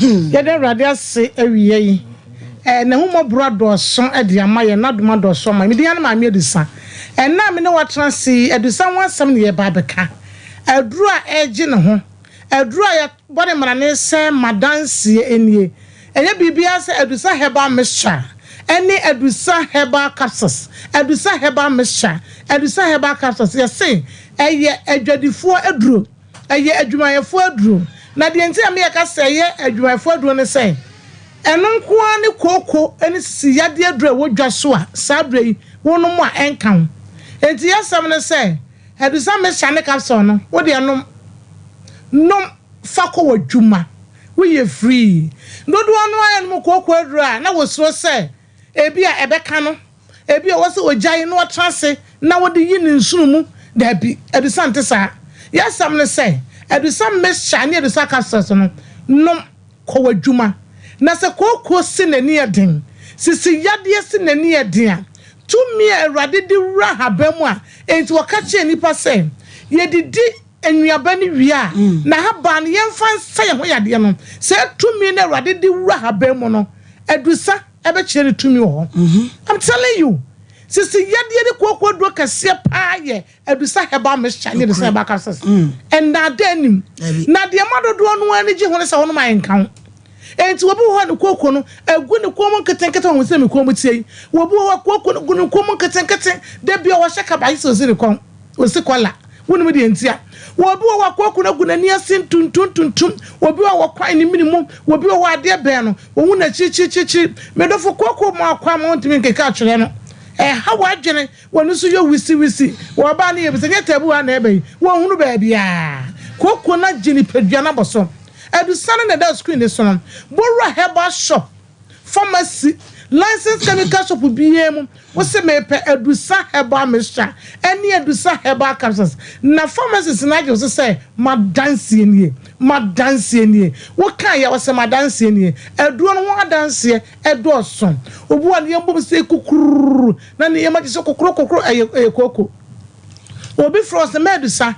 Yede radio se awiye yi. Na hu mo brother so e ama ye na doma do so ma me dia na ma me edusa. Na me ne watena si edusa wansam ne ye ba beka. Aduru a eje ne ho. Aduru a ye bode mara ne se madansie enie. Enye bibia se edusa heba mixture. Ene edusa heba capsules. Edusa heba mixture. Edusa heba capsules. Ye se eye adwadifo aduro. Eye adwumayefo aduro. Na de enti am ye ka se eye adwumayefo aduro ne se eno nkoa ne koko ene siyade aduro wodwa so a sabre wono mu a enkan. Enti yasam ne se edusa mixture ne capsule no wo de anom nom fako wadwuma we ye free ndodo anu ayen mu koko aduro a na wosuro se ebi a ebeka no ebi a wose ogyae no trase na wode yi ne nsunu mu da bi edusa ntesa yasam ne se edusa mixture ne edusa capsules no nom ko wadwuma na se koko sinani eden sisi yade sinani eden a tumi awrade di wura habam a enti wakache nipa se ye didi enuaba ni wia na haba ne yemfa nsa ye ho yade no se tumi na awrade di wura habam no edusa ebe kire tumi ho I'm telling you sisi yade di koko do kase pa ye edusa heba mixture ne edusa heba capsules and na denim na de madodo no ani je ho ne se ho no ma enkan enti wobi ho ne koko no agu ne komo ketenkete ho se me komo tie wobi ho koko no gu ne komo ketenkete de bia wo hyeka ba so se ne kon o se kola wonu me de entia wobi ho koko no gu na ni asin tuntuntuntum wobi ho kwan ne minimum wobi ho ade be no wo hu na chi me do fo koko ma akwa ma ontimi nkeka atwere no ha wadwene wonu so yo wisi wo ba na ye be se nyetabu ha na ebe wo hunu ba bia koko na gini padua na boso edusa na da screen this one borra herbal shop pharmacy license chemical shop biemu wo se me pe edusa herbal mixture eni edusa herbal capsules na pharmacies na je so say madansie nie wo kan ya wo se madansie nie eduo no ho adansie edoso obu an yembo se kukuru na ne yema je so kokoro koko obi frost medusa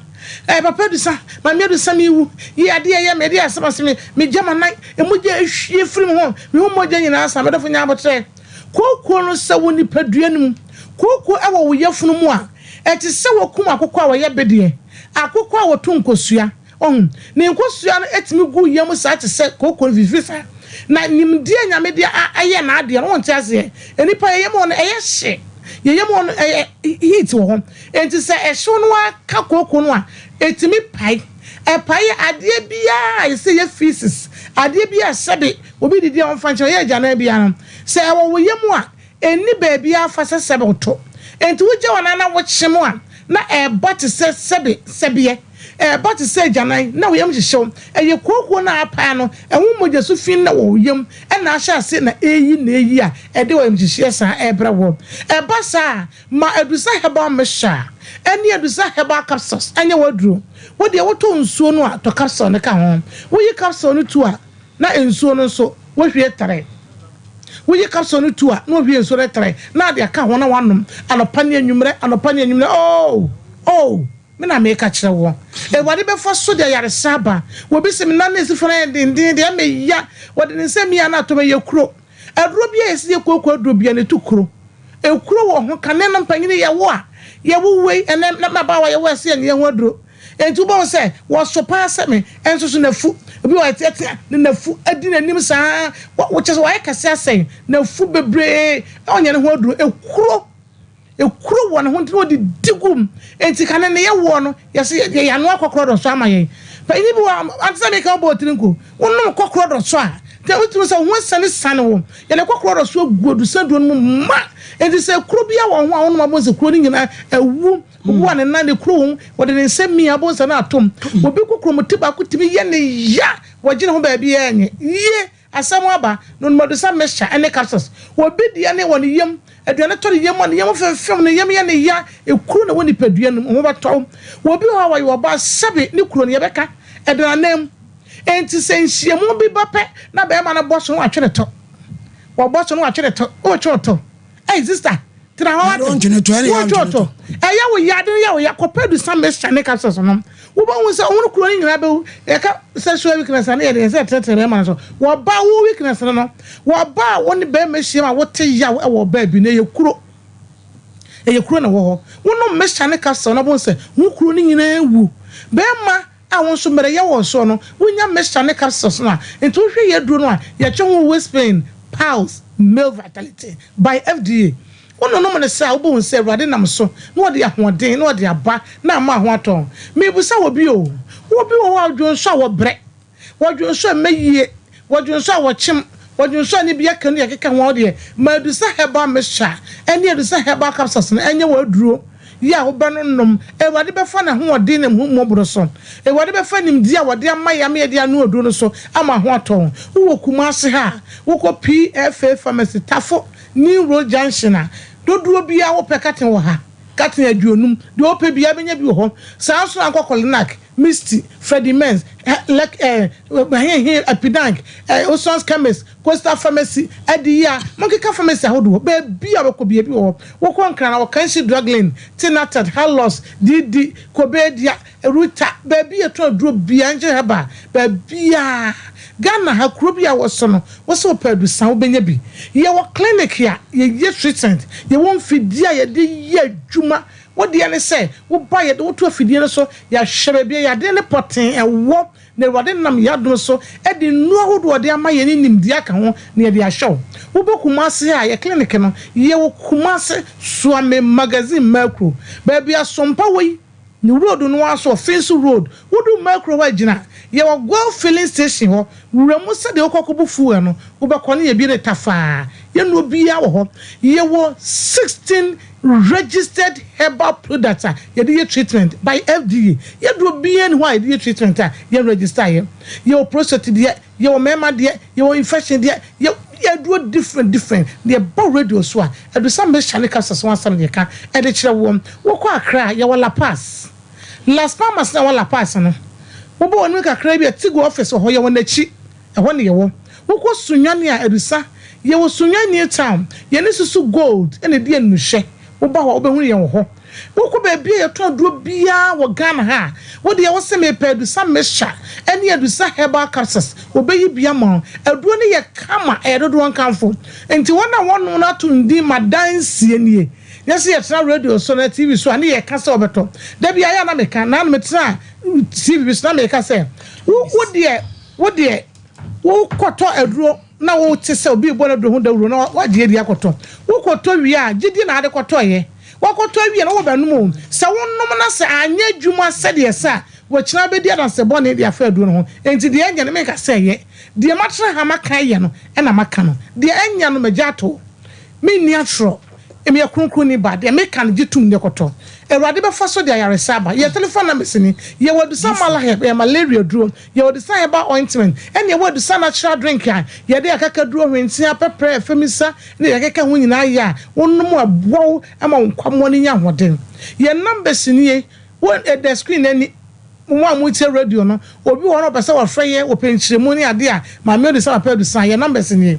papa edusa ma me edusa mi wu ye ade ye me de asema me jama nan emugye ehwie firim ho me ho mogye nyina asa me defo nya abotre koko no se woni paduanum koko ewo wo yefunu mu a eti se wo kum akoko a wo ye bedie akoko a wo tunkosua ne nkosua no etimi gu yam sa ate se koko vivisa na nimdie nyame de aye na ade no wonte ase enipa ye mo no eye hye yeyem on heat wo ho enti se ehwo no aka koko no a etimi pai ade bia se ye feces ade bia sebe obi didi on fanche ye jana bia no se wo yem a eni ba bia fa se sebe to enti wo je wona na wo kyemo a na but se sebe but se jana na wo yem hyehyw eye koko na apa no ehwo mogya so fin na wo yem na ahya ase na eyi a de wo yem hyehyɛ sa ebra wo ba sa ma edusa heba mesha eni edusa heba capsules anya waduro wo de wo to nsuo no a to capsule ne ka ho wo yi capsule no tu a na nsuo no so wo hwie tare wo yi capsule no tu a na wo hwie nsuo no tare na de aka ho na wanom anopa ne anwumre me na me ka kire wo e wade be fo so de yare saba wo bi se me na nesi fo na din de me ya wade ne se me ya na to me yekuro aduro bia esi ekoko aduro bia ne tukuro ekuro wo ho kane na mpanyine ye wo a ye wo wei ene na ba wa ye wo ase ne ho aduro enti bo se wo so pa se me enso so na fu obi wa tiatia ne na fu adi na nim saa wo chese wa ye kase ase na fu bebre onye ne ho aduro ekuro won ho ntino di digum enti kane ne ye wo no yese ye anu akokoro do so amaye pa ini bi wa ansa me ka bo tirinko wonno kokoro do so a te wotu say won sane sane wo ye ne kokoro so gudu sadu no ma e di say kuro bia wo ho a wo no mabo se kuro ni nyina ewu wo ne na ne kuro wo wode ne nsemi abo se na atom obi kokoro mutiba ko timi ye ne ya wo gine ho ba bia enye ye asamo aba no mo do sa mesha ene capsules obi dia ne won yem aduane to yem won yem fem ne yem ye ne ya ekuru na woni padua no ho ba to obi ho wa yo ba sabe ne kuro ne ye beka aduanem enti senhyiamu bi bape na be ma na boso no atwene to wo boso no atwene to o choto hey sister tira ho to eya wo yade ya wo yakopedu sa mesha ne capsules no wo ba won se won kuro ni nyina be e ka sexual weakness na e se tete ma so wo ba wo weakness no wo ba won be mehia ma wo te ya wo ba bi na ye kuro na wo ho won mesha ne capsules no bo se wo kuro ni nyina ewu be ma awon so mere ye wo so no wonya mesha ne capsules no enti wo hwe ye duro no a ye twe ho waist pain pulse male vitality by FDA ono no mo say obo say Awurade nam so no de ahoden no de aba na ma ho aton me bu say obi o adwon so wo bre wadwon so meyie wadwon so wo chim wadwon so ni bia kan ye keka ho de ma du say heba mesha ene du say heba capsules no enye wo aduro ya wo ba no nom Awurade be fa na ho odin na mo bro so Awurade be fa nim dia wode amaya me dia no aduro no so ama ho aton wo kumase ha wo ko PFA pharmacy tafo New Road Junction a dodo bia wo pekaten wo ha katen aduonum de wo pe bia benya bi wo ho saa so ankokolinak Misty Freddie Men's like Epidank Osons Chemist Costa Pharmacy Adia Monkeka Pharmacy ahodo be bia wo ko bia bi wo ko nkran na wo kanshi drug lane Tinatat Halos DD Kobedia Ruta be bia to duro bia nje heba be bia Ghana ha kuro bia wo so no wo so padu san wo benya bi ye wo clinic ya ye treatment ye won fidia ye de ye adwuma what the ane say wo buy it wo to afidie no so ya hwere bia ya de ne poten ewo na Awurade nam ya do so e de nu ahodo de ama ye nim dia ka ho na ye de ahyew wo bokumase a ye clinic no ye wo kumase Suame magazine macro ba bia Sompa wei ni road no aso Fence road wo do macro wa gina ye wo go filling station ho wuramu se de okokobu fu no wo be kone ye bi ne tafa ye no bia wo ho ye wo 16 registered herbal products ye dey treatment by FDA ye do bia why ye treatment ye register ye wo prostate de ye wo mema de ye wo infection de ye do different the bow radio so a do some mechanic capsules one some de ka e de kire wo ko Accra ye wo La Paz Las Palmas na wo La Paz no wo bo onu kakra bi atigo office ho ye wo nachi e ho ne ye wo ko sunwane a edusa ye wo sunwane town ye ne susu gold ene de anuhwe wo ba wo be hu ye wo ho wo ko ba bia ye to duro bia wo Ghana ha wo de ye wo se me pa edusa mesha ene edusa herbal capsules wo be yi bia ma aduro ne ye kama e dodo nkanfo enti wona wono na to ndi madansie nie yes yes na radio so na TV so ani ye kasa obeto da bia ya na meka na no metra TV so na meka say wo de wo koto aduro na wo tese obi bo na do hu dawuro na wa de edi akoto wo koto wi a gidi na ade koto ye wo koto wi na wo ba num se wo num na se anya dwuma se de sa wo kina be di adanse bo na de afa aduro no ho enti de anya ne meka say ye de matra ha maka ye no e na maka no de anya no magyato me ni atro emi akunkun ni ba de meka no gitum ne koto Awurade be faso de ayaresaba ye telephone number sini ye wodu samala he malaria duro ye wodu san heba ointment ene ye wodu san natural drink ya ye de akaka duro hwentia pepre femisa ne ye keka hu nyina ya wonum abowo ama nkwamo ni nya hoden ye number sini ye won the screen ani mo amuti radio no obi won obese wo freye wo penchiremu ni ade a ma me odu san pedu san ye number sini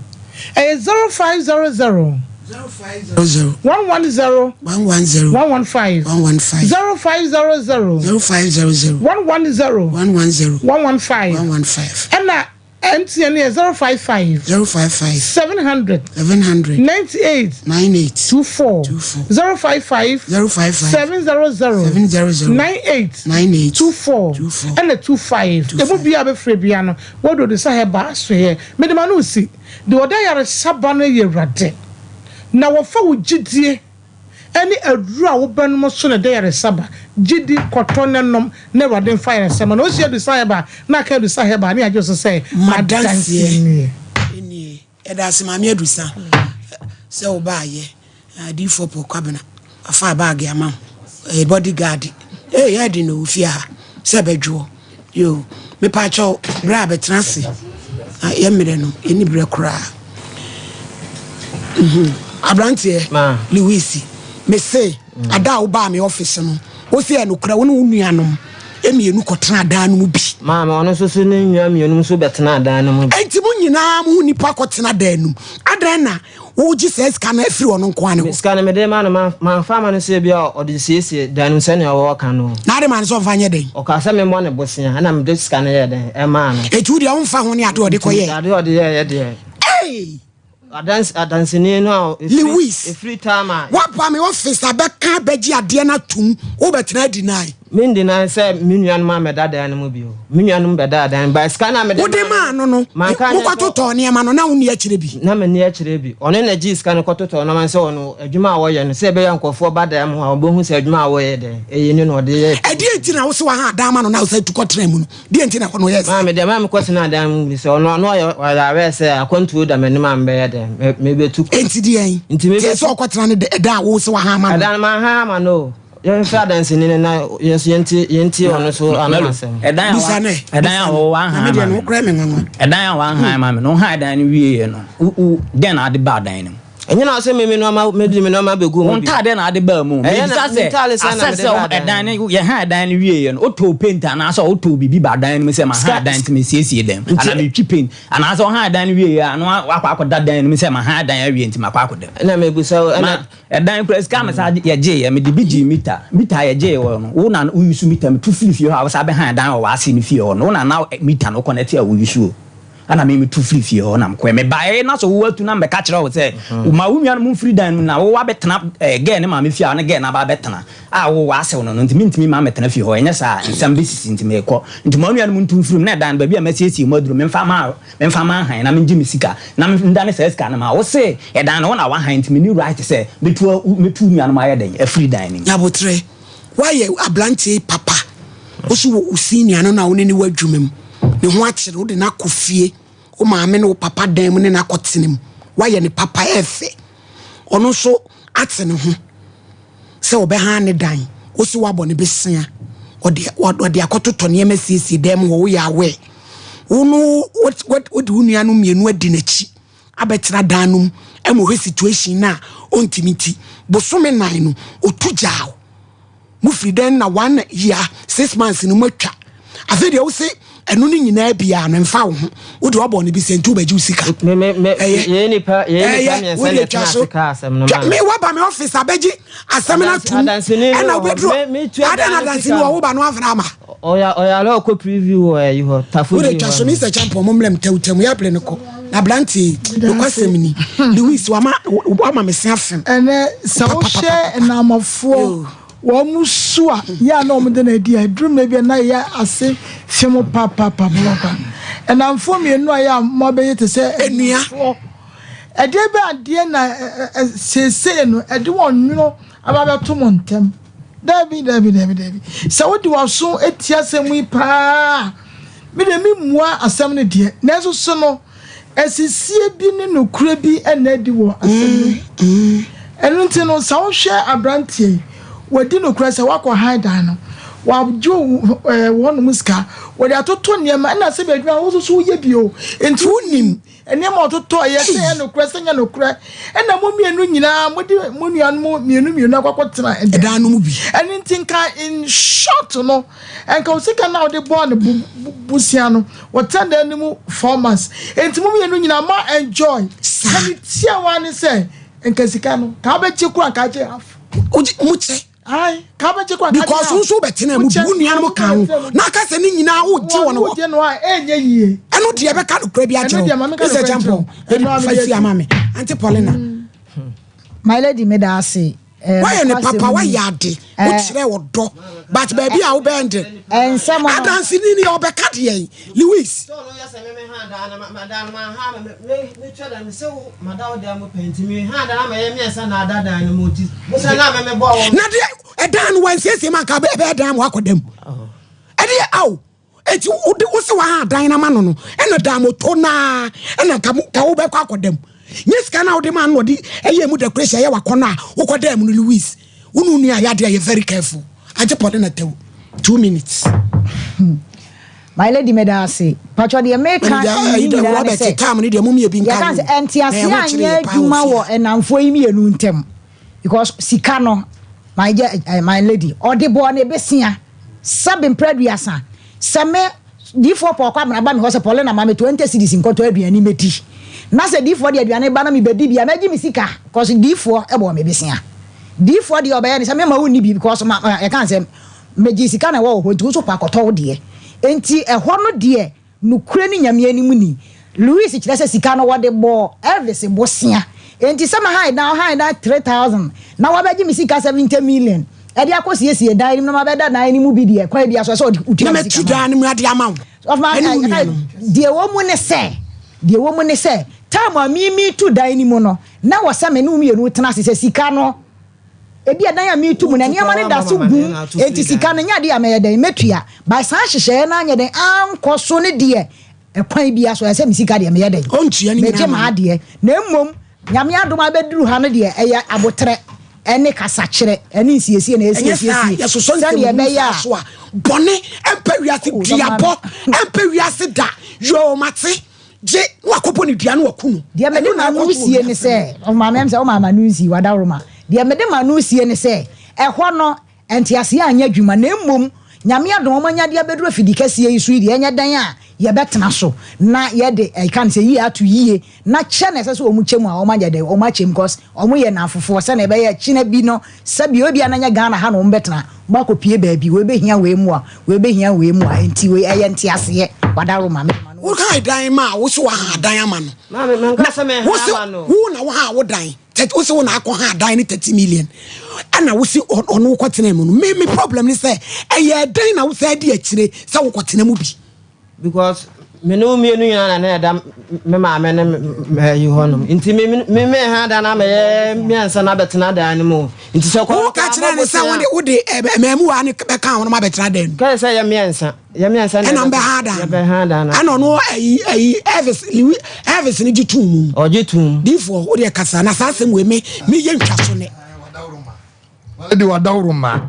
0500 110 115 0500 110 115 and MTN 055 700 98 24 055 700 98 24 and 25 e mo bia be free bia no wo do sa heba so here me de manu si de oda yare saba no ye Awurade na wo fa wo gidie eni adura wo banum so na de yare saba gidi kotonenom na Awurade fa yare saba no si adu sa heba na ka adu sa heba ni ajo so say madansie that's my medusa. So by ye, I did for Pocabana, a far bag, a man, a bodyguard. I didn't know fear. Sabejo, you, me pacho, grab a transi. I am no, any break cry. Abrantie, Louisi, me say, a dow bar me office. O see, I no crown unianum. Emi enu kotena dan mu bi mama ono so so ne nwa mi enu so betena dan mu bi enti mu nyina mu nipa kotena dan nu adan na wo gi se ska na afiri ono nko ane ska na me de ma no man fa ma no se bia o de siesie dan nu se ne o ka no na de man so fa nye den o ka se me mo ne bosia ana me de ska na ye den e ma no eti wo de on fa ho ne ade o de koye ade o de ye de hey Adance no Lewis free time what pa me office abeka beji ade na tum wo betena deny min deny say minuan ma me dada na mu bio minuan be dada by scanner me de ma no wo kwatoto ne ma no na wo ne akire bi na me ne akire bi ono na gi scanner kwatoto no man say ono adwuma wo ye no say be yankofo bada am ha obo hu say adwuma wo ye de eyi ni no de ye e di enti na wo se wa ha da ma no na wo say tukotena mu no di enti na ko no yes ma me de ma me kwatena da mu say ono no ya we say akwantu da me ni ma mbe ye de maybe took enti di en enti me so kwatena ne da wo se wa ha ma da ma ha ma no yen fa dance ni na yes yenti ono so anasem edan ya wo wan ha ma no kra me nwa edan ya wan ha ma me no ha dan ni wie no den ade ba dan ni enye na se me no ma medi me no ma begu mu on ta den ade ba mu me say edan ni ye ha dan ni wie no oto paint ana so oto bibi ba dan ni me say ma ha dan ti me siesie dem ana me twi paint ana so ha dan ni wie ano akwa da dan ni me say ma ha dan ya wie nti ma kwa dem na me bu so na edan press kam sa ye je ye me di bigi meter ye je wo na wo use meter me tu fie ha wo sa be ha dan wo ase ni fie wo na meter no connect ya wo use ana me tu fie ho na mkwe me bae na so wo atu na me ka kire wo say ma wo nua no mu free dan na wo wa betena ge ne ma me fie na ge na ba betena wo wa ase no ntimi ma metena fie ho enya sa nsam be sisi ntimi ekọ ntimi nua no mu ntu free na dan ba bia me siesie moduro me mfa ma han na me ngi misika na me ndane sa ska na ma wo say e dan no na wa han ntimi ni right say metu nua no ma ya dan free dan ni abotre why ablantie papa wo so wo senior no na wo ni wadwumem ne ho akire wo de na kofie o maame ne o papa dan mu ne na kotenem waye ne papa efe ono so atene ho se obe ha ne dan o si wabo ne besia ode akototo ne masiesie dem wo ya we unu what do nua no mienu adi na chi abetira dan no emo he situation na ontimiti bosome nan no otujao mu friden na 1 year 6 months no matwa afi de wo se enu ni nyina bia na mfa wo wo de obo ne bi sentu ba ju sika ye ni pa me send it to ka asem no ma me wa ba me office abeji asem na tu na we dro ada na dance ni wo ba no afra ma oya lo ko preview you ho tafu wo de twa so Mr. Champion mo mlem tewtem ya ple ne ko na blanti do kwasem ni Louis wa ma me se afem ene sa wo she na amafo wo musua ya na omde na dia drum na bia na ya ase femo papa and am for me no ya mo be yete se enua e de be ade na sese no e de won no aba be to montem dabi se wo di waso etia semu pa me de mi mua asem ne de na so no esisie bi ne no kura bi na di wo asem no enu nti no sa wo hwe abrantie wadi no kura se wakọ hide no waju wonu muska wadi atoto niema na se be adwa wo so ye bio enti wonim enema ototo ye se no kura se nya no kura na mo mienu nyina modi mo nuan mo mienu akọkọtena edan no mu bi eni ntinka in short no enka osika na odi born busia no wotanda nimu 4 months enti mo mienu nyina ma enjoy kani tia wani se enka sika no ka be chekura ka je half muche ai ka be chekura because wo so betena mu bu nuan mo kan na ka se ni nyina wo ji wo no enye yie eno de be ka no kura bi a je Mr. Champion fa fi amame Auntie Paulina my lady me da say why ne papa why yade wo kire wo do but baby a wo bend ensem no adansi ni obeka de yen Louis so no yase me ha da na madam ma ha me twada me se madam da mo penti me ha da na me esa na dada na mo ti mo se na me bo wo na de edan wan siesie man ka be edan mo akodam ede aw eti wo se wa ha dan na ma no ena da moto na ena ka wo be kwa akodam yes kana wo de man no di eye mu decoration ye wakọ na wo kodam no Louis unu nu ya de you very careful aje pode na tew 2 minutes my lady medase pacho de make Robert kam ni de mumie bi nkan ya enti ase anya adwuma wo enamfo yi mienu ntem because sika no my lady odebo na besia sabin preduasa same D4 pokwa na ba me ho se pole na ma me 20 cedis nkoto aduani meti na se D4 de aduani ba na me bedi bia maji me sika because D4 ebo me besia D4 de obaya ni se me ma woni bi because e kan se meji sika na wo ho nti so pakoto de enti ehọ no de nukure ni nyame animu ni Louis kire se sika no wode bo Elvis bosia enti sama high now 3000 na wabaji me sika 70 million edi akosi esi dan ni ma beda dan ni mu bi de kwa bia so so uti na metu dan ni mu ade ama of my de wo mu ne se time mi tu dan ni mu no na wo se me no mienu tena se sika no ebi dan ya mi tu mu na niam ne da so gum enti sika no nya de ya dan metua by san hyehyɛ na nya den ankoso ne de ekwan bia so se me sika de me dan ontua ni na ma de na mmom nyame adom abeduru ha no de eye abotre ene kasakire ene nsiesie na esiesie yeso so nse be ya so a bone empa wiase diabo empa wiase da yo mate je wakopo ni dua no wakunu de me de manu sie ne se o mama em se o mama nu si wadaroma de me de manu sie ne se ehọ no entiase anya dwuma na mmom nyame adom manya de abeduru afidikasie yi so yi de enya dan a ye betena so na ye de I can say ye atu yie na che na se omu chemu a o manya de o ma chem cause omu ye na afofo se na be ye chi na bi no sabi obi ananya Ghana ha no mbetena ba ko pie ba bi we be hia we mu a enti we eye entiase ye wadaro ma me wo kan dan ma wo so wa ha dan ama no ma me nka se me ha no wo na wo ha wo dan wo se wo na akọ ha dan ni 30 million ana wo si ono kwotena mu no me problem ni say eye dan na wo say di akire se wo kwotena mu bi because me no mienu yana na da me ma me ne yi honom nti me ha da na me miansa na betena da ni mu nti so ko ka kire ni say wo de memu wa ni be kan wono ma betena da ni ka say ya miansa na be ha da na ana no Elvis ni gitum o gitum difo wo de kasa na sa sem we me ye ntwa so ne wadawruma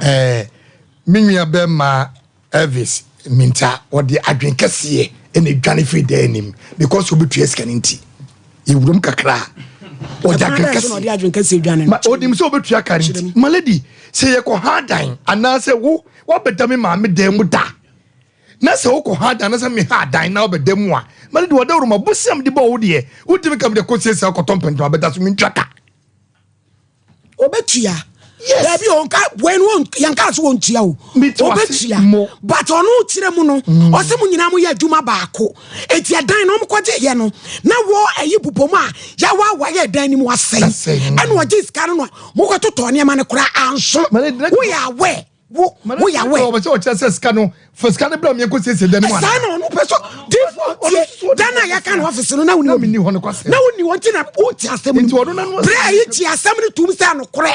minua be ma Elvis minta odi adwenkese ene dwane fi danim because obetua scaninti ewurum kakra odi adwenkese dwane ma odim so obetua karinti malady say ye ko hadan ana say wo bedame ma me dem da na say wo ko hadan na say me hadan na obedam a malady wadawruma busam de ba wo de wodimi kam de ko sesa ko tompento abeda so mintwaka obetua yes there be onka when one yanka so ontua o obetua but onu kire mu no o se mu nyina mu ya adwuma baako eti adan no mkwaje ye no na wo ayi bubomu a ya wa ye dan ni mu asai ene o jiska no mo ko toto ne ma ne kura anso wo ya we wo ya we o be so chese ska no fuska ne bla me ko sese dan mu ana sa no peso different dan na ya kan office no na woni ni ho no kwase na woni wonti na o ti asem ni bra yi ti asem ni tum se no kore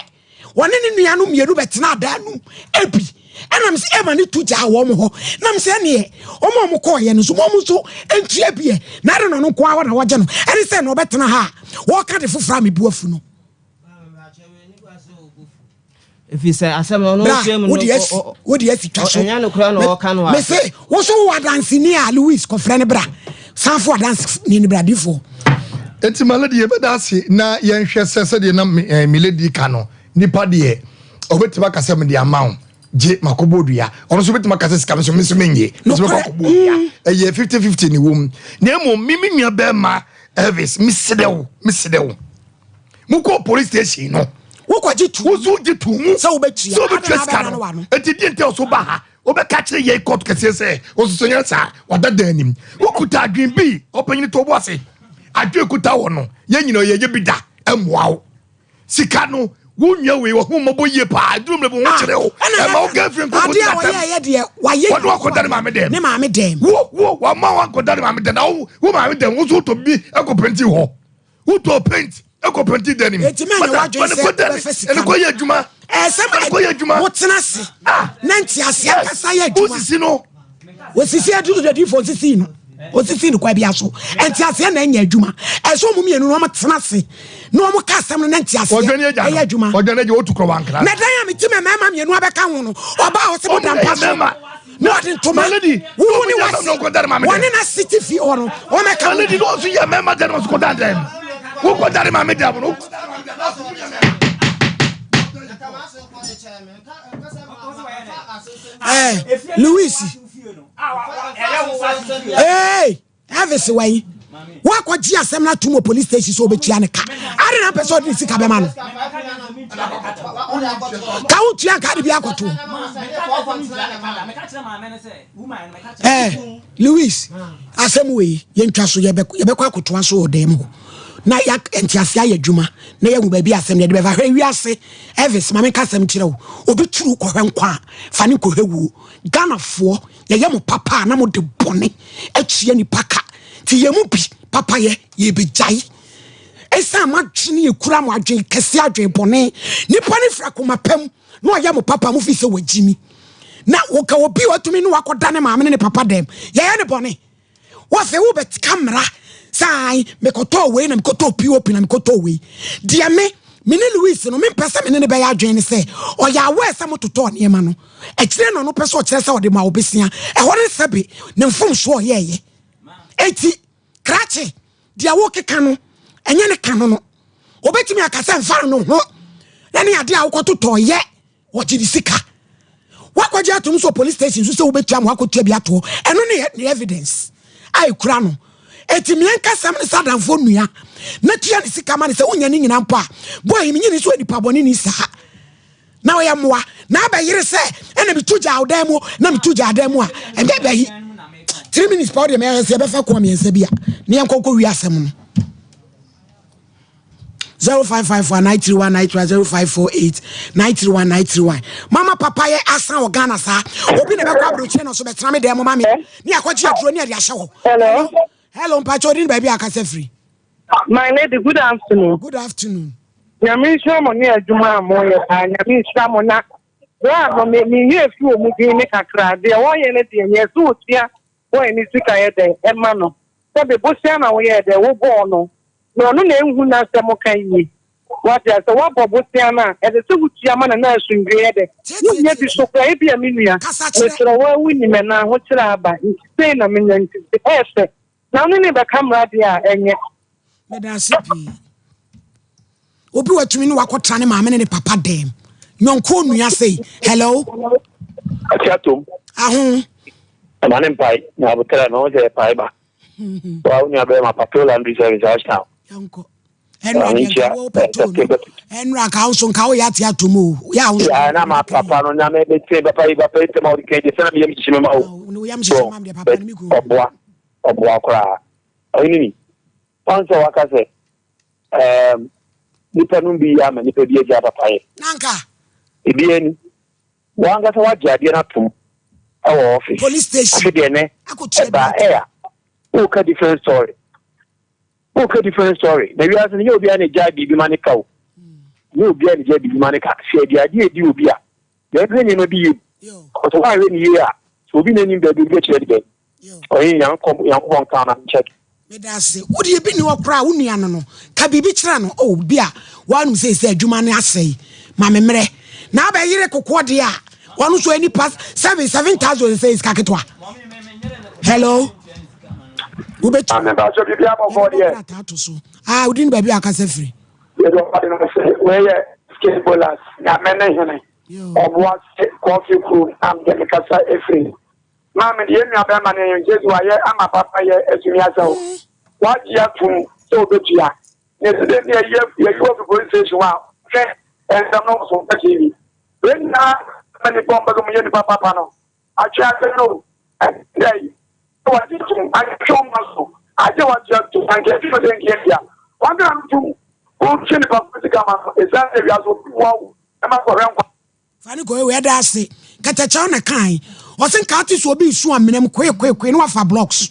wone ne nua no mienu betena adanu ebi enam se ema ni tuja wo mo ho nam se ne o mo ko ye no so mo so entua bi na re no no ko awa na woje no ene se no betena ha wo ka de fofra me buafu no if you say asem no no shame no wo de asitwa so enya no kura no wo ka no me se wo so wa dance ni a Louis ko frɛ ne bra sanfo dance ni bra difo enti malady ye bedase na ye nhwɛ sese de na milady ka no nipa de obetima kasem de amount je makobodua ono so betima kase sika so meso menye so makobodua eye 50-50 ni wom na emo mimi nua be ma Elvis misedewo muko police station no wo kwaji tu wo zo je tu mu so obetua sika no enti di ente so ba ha obeka kire ye court kase se osuso nya sa wadada anim wo kuta adwen bi opanyin to bo ase adwen kuta wo no ye nyina ye bi da emwa sika no wunye we wo homo ye pa drum le bo wo kire o e ma o girlfriend ko ade a ye de wa ye wo ko dare ma me dem ne ma me dem wo wa ma wa ko dare ma me dem wo ma me dem wo so to bi e ko penti ho wo to paint e ko penti denim e ti me na wa jo se e ko ye adwuma e se ma ko ye adwuma wo tena se na nti ase akasa ye adwuma usisi no osisi adu the di for osisi no osisi no kwa bia so enti ase na nya adwuma eso mu mienu no tena se no mo ka asem no enti ase e adwuma odwane je otukro wankra na dan ya metime mama mienu abeka ho no oba ho se bodan paso no den to melody wo ni wani na city fi oro o me ka melody no so ya mama den so kodan dem wo kodare ma me dem no Louis hey have a way wa kwa ji asem na tumo police station so obetua ne ka are na person dey sika be ma no ka utua ka de bi akoto Louis asem we ye ntwa so ye be kwa akoto so odem na ya entiase aye adwuma na ya hu ba bi asem de be va hwe wiase Elvis ma me ka asem kire wo obi turu ko hwenkwa fa ne ko hwewu Ghana fo ye ye mo papa na mo de bone atue ni paka ti ye mu bi papa ye be jai esa ma twene ye kura mo adwen kese adwen bone nipa ne fra koma pam no ye mo papa mo fi se wagimi na wo ka wo bi watumi no wakoda ne maame ne papa dem ye ye ne bone wo fe wo bet camera sai me koto we na me koto pop na me koto we dia me Louis no me pesa me ne be ya adwen ne se o ya we se mototo ne ma no e kire no pesa o kire se o de ma obesia e ho ne sebe ne mfom so o ye eti krache dia wo keka no enye ne ka no obetimi akasa mfa no ho na ne ade a wo kototo ye wo gidi sika wakwaje atum so police station so se wo betua mo akotua bi ato eno ne evidence ai kura no eti mienka sam ne sadanfo nua na tua ne sika ma ne se wonya ne nyina mpo a boy mi nyini so nipa boni ni sa na wo ya moa na ba yire se ena bi tuja awdam na mi tuja adam a ende ba yi 3 minutes power de me se be fa ko miensa bia ne yankoko wi asem no 055493193054893191 mama papa ye asan o Ghana sa obi ne be kwa broche no so be tena me dem mama me ni akwaji aduro ni ade ahye ho hello mpacho din ba bia akasa free my lady good afternoon nyame nso mo ne adwuma mo ye nyame nso mo na wa no me ye fi o mu din ne kakra de wo ye ne de ye so otia wo ni sika ye de e ma no se be bosia na wo ye de wo bo no no na enhu na se mo kan yi what ya so wa bo bosia na e de se wutia ma na asundwe ye de wo ye bi so kwa e bia menua me tro wa wuni me na ho kira aba se na me nyanti e se na no ne be camera dia enye me da sipi obi watumi no wakotra ne maame ne papa dem nyonko nua sei hello atiatom ahun amane mpai na abutara no je pai ba wa unya be ma patrol and service now yanko enra ka uso nka wo ya atiatom o ya uso ya na ma papa no nya me be te ba pai ba pe te ma o dikeje sana bi yam chime ma o no yam chime ma de papa ni miku obwa kra ayini panso wakase nipa numbi ya ma nipa bi eja papa ye nanka ebieni wanga sa wajade na tum awo office police station afide ne ba air o ka different story na wi asan ye obi an jadi bi mane kawo ye obi an jadi bi mane ka se dia di obi a ye be ni no bi ye o to wa we ni ye a so obi na ni be bi chere de o yin yan ko kan na check me da se odi bi ni okra unua no ka bibi kire no o bi a wanu se adwuma ne asei ma memre na ba yire kokko de a wanu so any pass 7,000 says kaketwa hello ubet ameba so bi amo for there udin ba bi akasa free ye do pa no se we ye skatebolas na mena hene obwa coffee crew am de kasa free ma me de nua ba ma ne jesu aye ama papa ye asumi asawo waji atum so betua ne de ye go police station wa and I'm not so TV. When now, many bomb back on the papa no. I check no. And they what did you I show muscle. I don't want you to get you in India. One time to go to the Papa is that we are so wow. Am I correct? Fanny go where that say. Katacha na kind. Wasn't Curtis will be so a minimum quick no for blocks.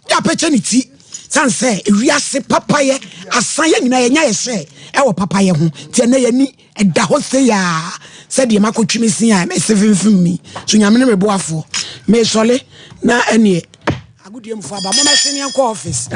Ya opportunity. San say wiase papa ye asanya nyina ye nya ye hwe e wo papa ye ho tie na ye ni eda ho se ya se de makotwimi sin a me se fimfim mi so nyame ne meboafo me sole na ene agudie mfo aba mo na senior office